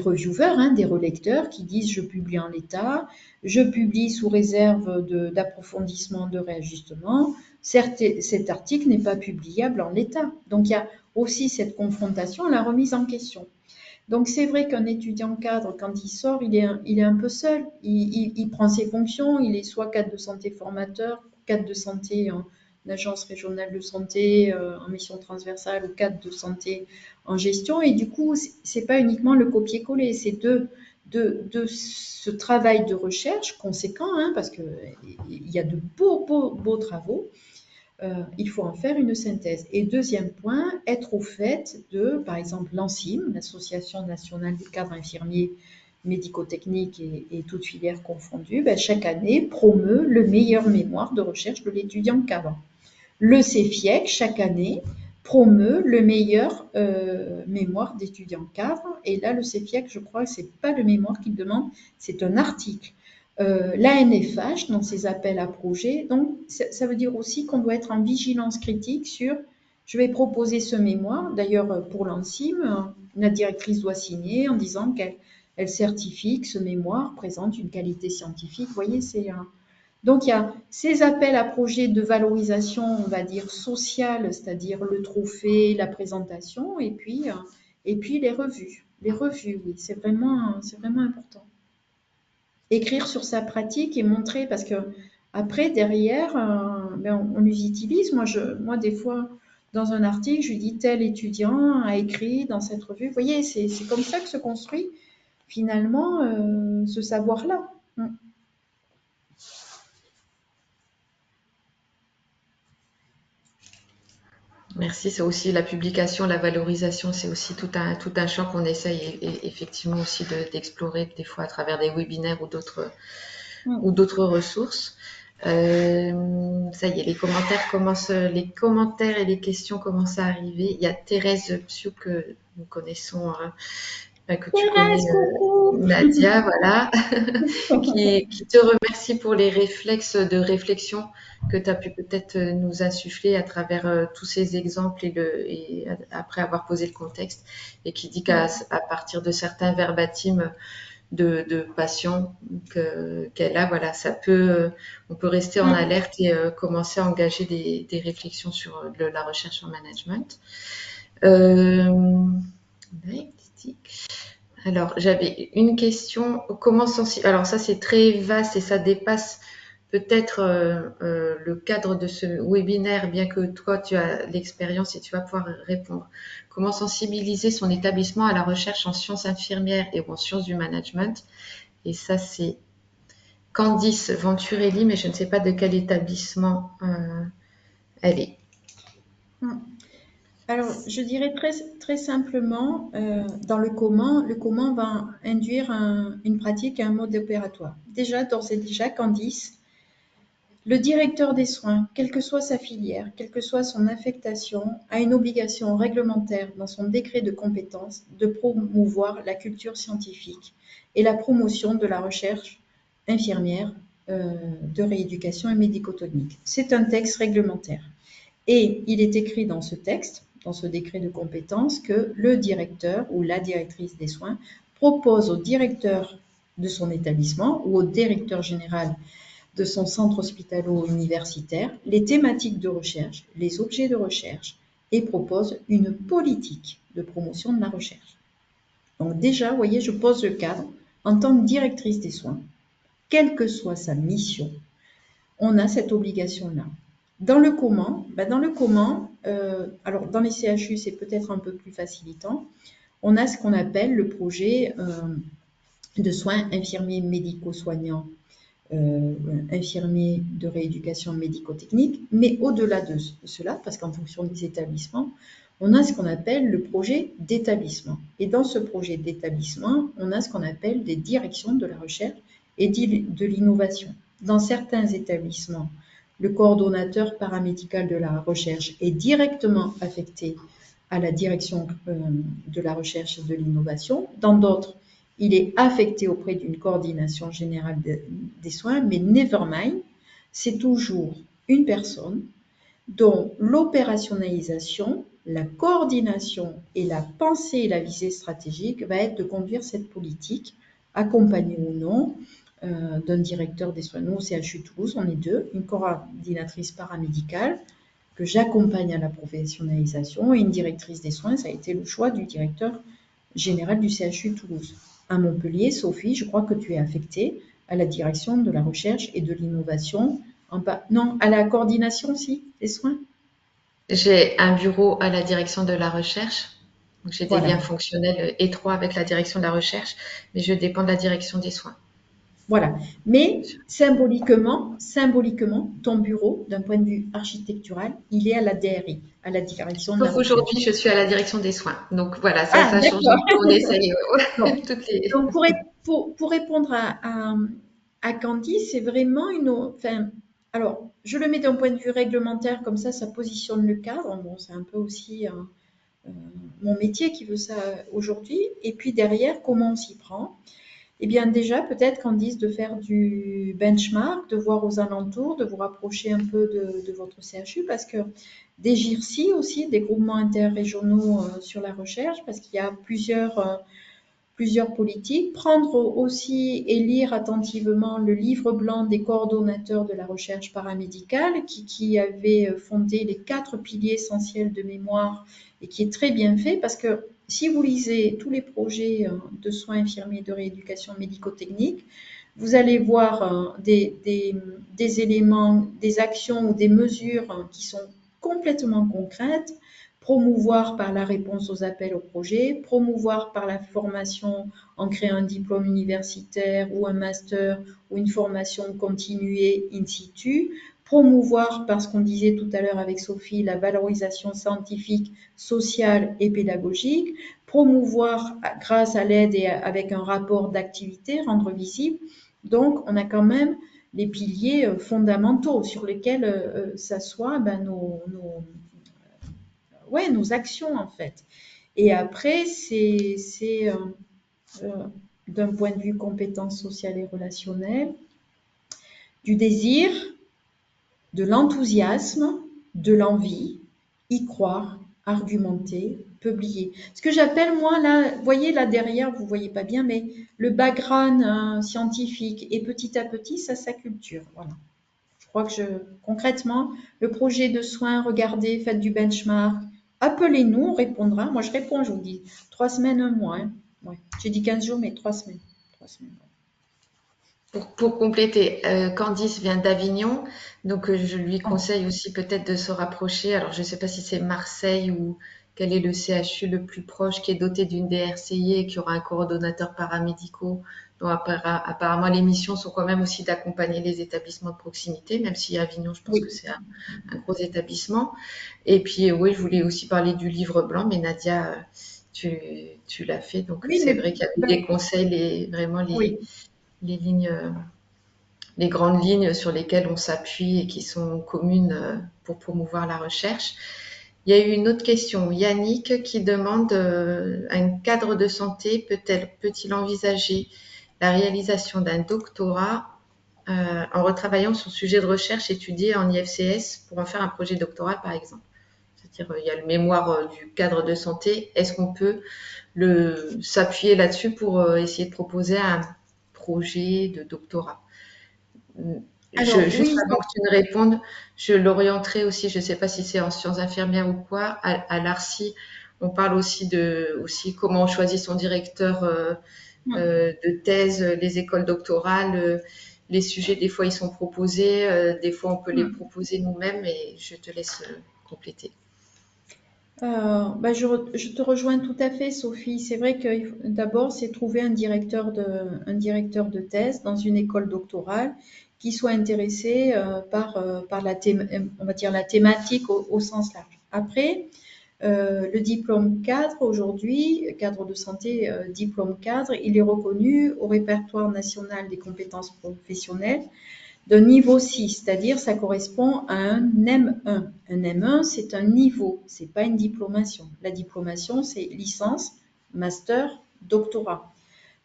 S2: reviewers, hein, des relecteurs qui disent je publie en l'état, je publie sous réserve d'approfondissement, de réajustement, cet article n'est pas publiable en l'état. Donc il y a aussi cette confrontation, la remise en question. Donc c'est vrai qu'un étudiant cadre, quand il sort, il est un peu seul. Il prend ses fonctions, il est soit cadre de santé formateur, cadre de santé en agence régionale de santé, en mission transversale ou cadre de santé en gestion. Et du coup, c'est pas uniquement le copier-coller, c'est de ce travail de recherche conséquent, hein, parce qu'il y a de beaux travaux, il faut en faire une synthèse. Et deuxième point, être au fait de, par exemple, l'ANSIM, l'Association nationale des cadres infirmiers médico-techniques et toutes filières confondues, ben, chaque année promeut le meilleur mémoire de recherche de l'étudiant cadre. Le CEFIEC, chaque année, promeut le meilleur mémoire d'étudiants cadres. Et là, le CEFIEC, je crois que ce n'est pas le mémoire qu'il demande, c'est un article. L'ANFH, dans ses appels à projets, donc ça veut dire aussi qu'on doit être en vigilance critique sur je vais proposer ce mémoire. D'ailleurs, pour l'ANSIM, la directrice doit signer en disant qu'elle certifie que ce mémoire présente une qualité scientifique. Vous voyez, c'est un. Donc, il y a ces appels à projets de valorisation, on va dire, sociale, c'est-à-dire le trophée, la présentation, et puis les revues. Les revues, oui, c'est vraiment important. Écrire sur sa pratique et montrer, parce que après, derrière, ben, on les utilise. Moi, des fois, dans un article, je dis tel étudiant a écrit dans cette revue. Vous voyez, c'est comme ça que se construit finalement ce savoir-là.
S1: Merci. C'est aussi la publication, la valorisation, c'est aussi tout un champ qu'on essaye effectivement aussi d'explorer des fois à travers des webinaires ou d'autres ressources. Ça y est, les commentaires et les questions commencent à arriver. Il y a Thérèse Psiou que nous connaissons, que tu connais,
S2: Thérèse, coucou.
S1: Nadia, voilà, qui te remercie pour les réflexes de réflexion que tu as pu peut-être nous insuffler à travers tous ces exemples et après avoir posé le contexte, et qui dit qu'à partir de certains verbatims de patients qu'elle a, voilà, on peut rester en alerte et commencer à engager des réflexions sur la recherche en management. Alors, j'avais une question. Alors ça, c'est très vaste et ça dépasse peut-être le cadre de ce webinaire, bien que toi, tu as l'expérience et tu vas pouvoir répondre. Comment sensibiliser son établissement à la recherche en sciences infirmières et en sciences du management? Et ça, c'est Candice Venturelli, mais je ne sais pas de quel établissement elle est.
S2: Alors, je dirais très simplement, dans le comment va induire une pratique et un mode opératoire. Déjà, d'ores et déjà, Candice, le directeur des soins, quelle que soit sa filière, quelle que soit son affectation, a une obligation réglementaire dans son décret de compétence de promouvoir la culture scientifique et la promotion de la recherche infirmière de rééducation et médico-technique. C'est un texte réglementaire. Et il est écrit dans ce texte, dans ce décret de compétence, que le directeur ou la directrice des soins propose au directeur de son établissement ou au directeur général de son centre hospitalo-universitaire les thématiques de recherche, les objets de recherche et propose une politique de promotion de la recherche. Donc déjà, vous voyez, je pose le cadre. En tant que directrice des soins, quelle que soit sa mission, on a cette obligation-là. Dans le comment, alors dans les CHU, c'est peut-être un peu plus facilitant. On a ce qu'on appelle le projet de soins infirmiers médico-soignants, infirmiers de rééducation médico-technique, mais au-delà de cela, parce qu'en fonction des établissements, on a ce qu'on appelle le projet d'établissement. Et dans ce projet d'établissement, on a ce qu'on appelle des directions de la recherche et de l'innovation. Dans certains établissements, le coordonnateur paramédical de la recherche est directement affecté à la direction de la recherche et de l'innovation. Dans d'autres, il est affecté auprès d'une coordination générale des soins, mais never mind, c'est toujours une personne dont l'opérationnalisation, la coordination et la pensée et la visée stratégique va être de conduire cette politique, accompagnée ou non d'un directeur des soins. Nous, au CHU Toulouse, on est deux, une coordinatrice paramédicale que j'accompagne à la professionnalisation et une directrice des soins. Ça a été le choix du directeur général du CHU Toulouse. À Montpellier, Sophie, je crois que tu es affectée à la direction de la recherche et de l'innovation. Non, à la coordination aussi des soins.
S1: J'ai un bureau à la direction de la recherche. Donc, j'ai des
S2: Voilà.
S1: liens fonctionnels étroits avec la direction de la recherche, mais je dépends de la direction des soins.
S2: Voilà. Mais symboliquement, ton bureau, d'un point de vue architectural, il est à la DRI, à la direction de la
S1: Sauf
S2: recherche.
S1: aujourd'hui, je suis à la direction des soins. Donc voilà, ça,
S2: Ah,
S1: ça change un
S2: d'accord.
S1: peu. On essaye
S2: Bon.
S1: toutes les.
S2: Donc, pour répondre à Candy, c'est vraiment une. Enfin, alors, je le mets d'un point de vue réglementaire, comme ça positionne le cadre. Bon, c'est un peu aussi euh, mon métier qui veut ça aujourd'hui. Et puis derrière, comment on s'y prend? Eh bien, déjà, peut-être Candice, de faire du benchmark, de voir aux alentours, de vous rapprocher un peu de votre CHU, parce que des GIRSI aussi, des groupements interrégionaux sur la recherche, parce qu'il y a plusieurs politiques. Prendre aussi et lire attentivement le livre blanc des coordonnateurs de la recherche paramédicale, qui avait fondé les 4 piliers essentiels de mémoire et qui est très bien fait, parce que si vous lisez tous les projets de soins infirmiers de rééducation médico-technique, vous allez voir des éléments, des actions ou des mesures qui sont complètement concrètes. Promouvoir par la réponse aux appels aux projets, promouvoir par la formation en créant un diplôme universitaire ou un master ou une formation continuée in situ, promouvoir, parce qu'on disait tout à l'heure avec Sophie, la valorisation scientifique, sociale et pédagogique, promouvoir grâce à l'aide et avec un rapport d'activité, rendre visible. Donc, on a quand même les piliers fondamentaux sur lesquels s'assoient nos actions en fait. Et après, c'est d'un point de vue compétences sociales et relationnelles, du désir, de l'enthousiasme, de l'envie, y croire, argumenter, publier. Ce que j'appelle moi là, vous voyez là derrière, vous voyez pas bien, mais le background scientifique et petit à petit ça s'acculture. Voilà. Je crois que concrètement, le projet de soins, regardez, faites du benchmark, appelez-nous, on répondra. Moi, je réponds, je vous dis, 3 semaines, un mois. Hein. Ouais. J'ai dit 15 jours, mais 3 semaines. 3 semaines.
S1: Pour compléter, Candice vient d'Avignon, donc je lui
S2: Ah,
S1: conseille aussi peut-être de se rapprocher. Alors, je ne sais pas si c'est Marseille ou quel est le CHU le plus proche qui est doté d'une DRCI et qui aura un coordonnateur paramédicaux. Donc, apparemment, les missions sont quand même aussi d'accompagner les établissements de proximité, même si à Avignon, je pense que
S2: oui.
S1: c'est un gros établissement. Et puis, oui, je voulais aussi parler du livre blanc, mais Nadia, tu l'as fait, donc
S2: Oui,
S1: c'est
S2: mais
S1: vrai qu'il y a des conseils, vraiment
S2: oui.
S1: les lignes les grandes lignes sur lesquelles on s'appuie et qui sont communes pour promouvoir la recherche. Il y a eu une autre question, Yannick, qui demande un cadre de santé peut-il envisager la réalisation d'un doctorat en retravaillant son sujet de recherche étudié en IFCS pour en faire un projet doctoral, par exemple. C'est-à-dire, il y a le mémoire du cadre de santé. Est-ce qu'on peut s'appuyer là-dessus pour essayer de proposer un projet de doctorat?
S2: Alors,
S1: Juste
S2: oui,
S1: avant que tu ne répondes, je l'orienterai aussi, je ne sais pas si c'est en sciences infirmières ou quoi, à l'ARCI. On parle aussi comment on choisit son directeur de thèse, les écoles doctorales, les sujets, des fois ils sont proposés, des fois on peut les proposer nous-mêmes et je te laisse compléter.
S2: je te rejoins tout à fait, Sophie. C'est vrai que d'abord, c'est trouver un directeur de thèse dans une école doctorale qui soit intéressé par on va dire la thématique au sens large. Après, le diplôme cadre aujourd'hui, cadre de santé, diplôme cadre, il est reconnu au répertoire national des compétences professionnelles de niveau 6, c'est-à-dire ça correspond à un M1. Un M1, c'est un niveau, c'est pas une diplomation. La diplomation, c'est licence, master, doctorat.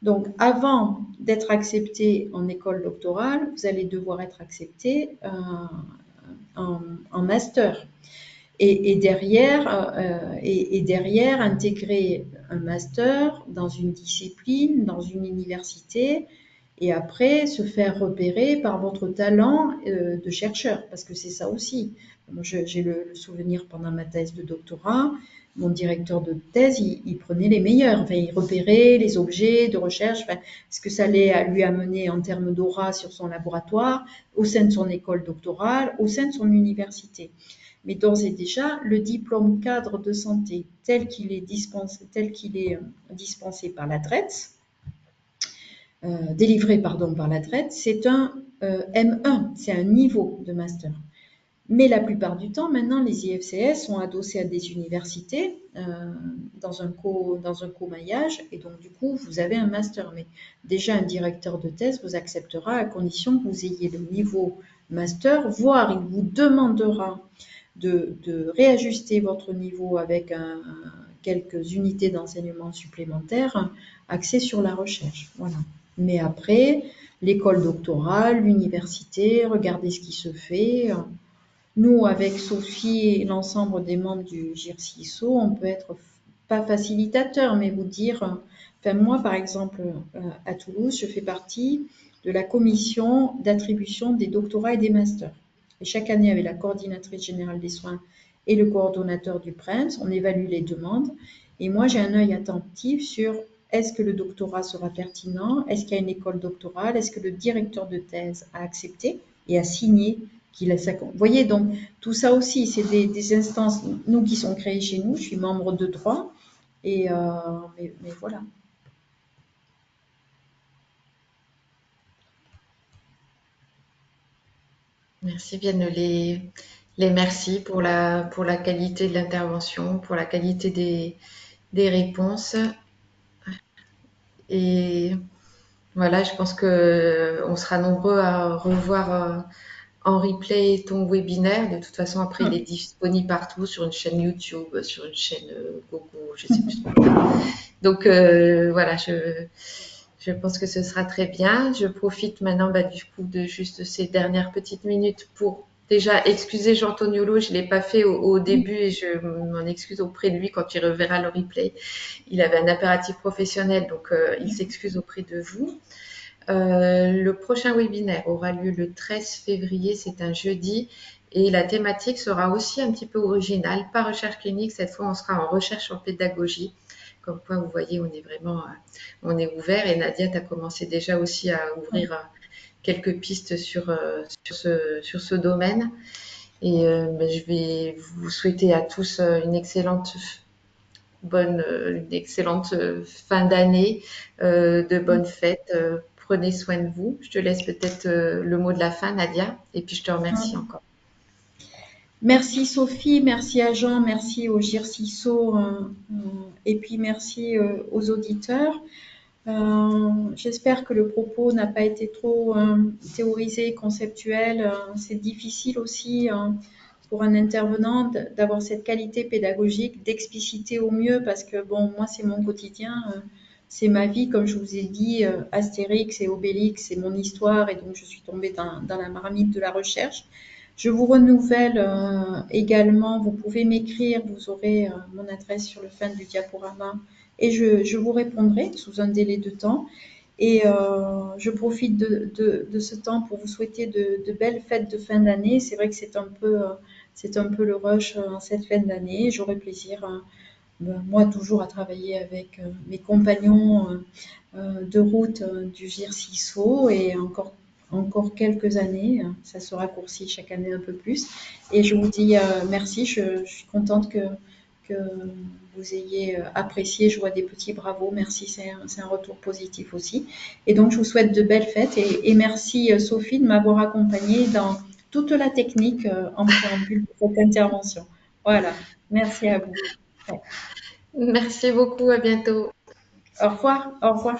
S2: Donc, avant d'être accepté en école doctorale, vous allez devoir être accepté en master. Et derrière, intégrer un master dans une discipline, dans une université, et après se faire repérer par votre talent de chercheur, parce que c'est ça aussi. Moi, j'ai le souvenir pendant ma thèse de doctorat, mon directeur de thèse, il prenait les meilleurs, enfin, il repérait les objets de recherche, enfin, ce que ça allait lui amener en termes d'aura sur son laboratoire, au sein de son école doctorale, au sein de son université. Mais d'ores et déjà, le diplôme cadre de santé tel qu'il est dispensé par la DRETS, délivré pardon, par la DRETS, c'est un M1, c'est un niveau de master. Mais la plupart du temps, maintenant, les IFCS sont adossés à des universités dans un co-maillage, et donc du coup, vous avez un master. Mais déjà, un directeur de thèse vous acceptera à condition que vous ayez le niveau master, voire il vous demandera de réajuster votre niveau avec quelques unités d'enseignement supplémentaires axées sur la recherche. Voilà. Mais après, l'école doctorale, l'université, regardez ce qui se fait. Nous, avec Sophie et l'ensemble des membres du GIRCISO, on peut être pas facilitateur, mais vous dire, enfin moi par exemple à Toulouse, je fais partie de la commission d'attribution des doctorats et des masters. Et chaque année, avec la coordinatrice générale des soins et le coordonnateur du Prince, on évalue les demandes. Et moi, j'ai un œil attentif sur est-ce que le doctorat sera pertinent, est-ce qu'il y a une école doctorale, est-ce que le directeur de thèse a accepté et a signé qu'il a sa... Vous voyez, donc tout ça aussi, c'est des instances, nous qui sont créées chez nous, je suis membre de 3, et mais voilà.
S1: Merci bien les merci pour la qualité de l'intervention, pour la qualité des réponses. Et voilà, je pense que on sera nombreux à revoir en replay ton webinaire. De toute façon, après, il est disponible partout sur une chaîne YouTube, sur une chaîne Gogo, je sais plus. Donc voilà, je pense que ce sera très bien. Je profite maintenant du coup de juste ces dernières petites minutes pour déjà excuser Jean Toniolo. Je ne l'ai pas fait au début et je m'en excuse auprès de lui quand il reverra le replay. Il avait un impératif professionnel, donc il s'excuse auprès de vous. Le prochain webinaire aura lieu le 13 février, c'est un jeudi. Et la thématique sera aussi un petit peu originale, pas recherche clinique, cette fois on sera en recherche en pédagogie. Comme quoi, vous voyez, on est vraiment, on est ouvert. Et Nadia, tu as commencé déjà aussi à ouvrir quelques pistes sur ce domaine. Et je vais vous souhaiter à tous une excellente fin d'année, de bonnes fêtes. Prenez soin de vous. Je te laisse peut-être le mot de la fin, Nadia, et puis je te remercie encore.
S2: Merci Sophie, merci à Jean, merci au GIRCISO et puis merci aux auditeurs. J'espère que le propos n'a pas été trop théorisé, conceptuel. C'est difficile aussi pour un intervenant d'avoir cette qualité pédagogique, d'expliciter au mieux parce que bon, moi c'est mon quotidien, c'est ma vie, comme je vous ai dit, Astérix et Obélix, c'est mon histoire et donc je suis tombée dans la marmite de la recherche. Je vous renouvelle également, vous pouvez m'écrire, vous aurez mon adresse sur le fin du diaporama et je vous répondrai sous un délai de temps. Et je profite de ce temps pour vous souhaiter de belles fêtes de fin d'année. C'est vrai que c'est un peu le rush en cette fin d'année. J'aurai plaisir, moi, toujours à travailler avec mes compagnons de route du GIRCISO et encore quelques années. Ça se raccourcit chaque année un peu plus. Et je vous dis merci. Je suis contente que vous ayez apprécié. Je vois des petits bravos. Merci, c'est un retour positif aussi. Et donc, je vous souhaite de belles fêtes et merci Sophie de m'avoir accompagnée dans toute la technique en préambule de cette intervention. Voilà, merci à vous. Ouais.
S1: Merci beaucoup, à bientôt.
S2: Au revoir, au revoir.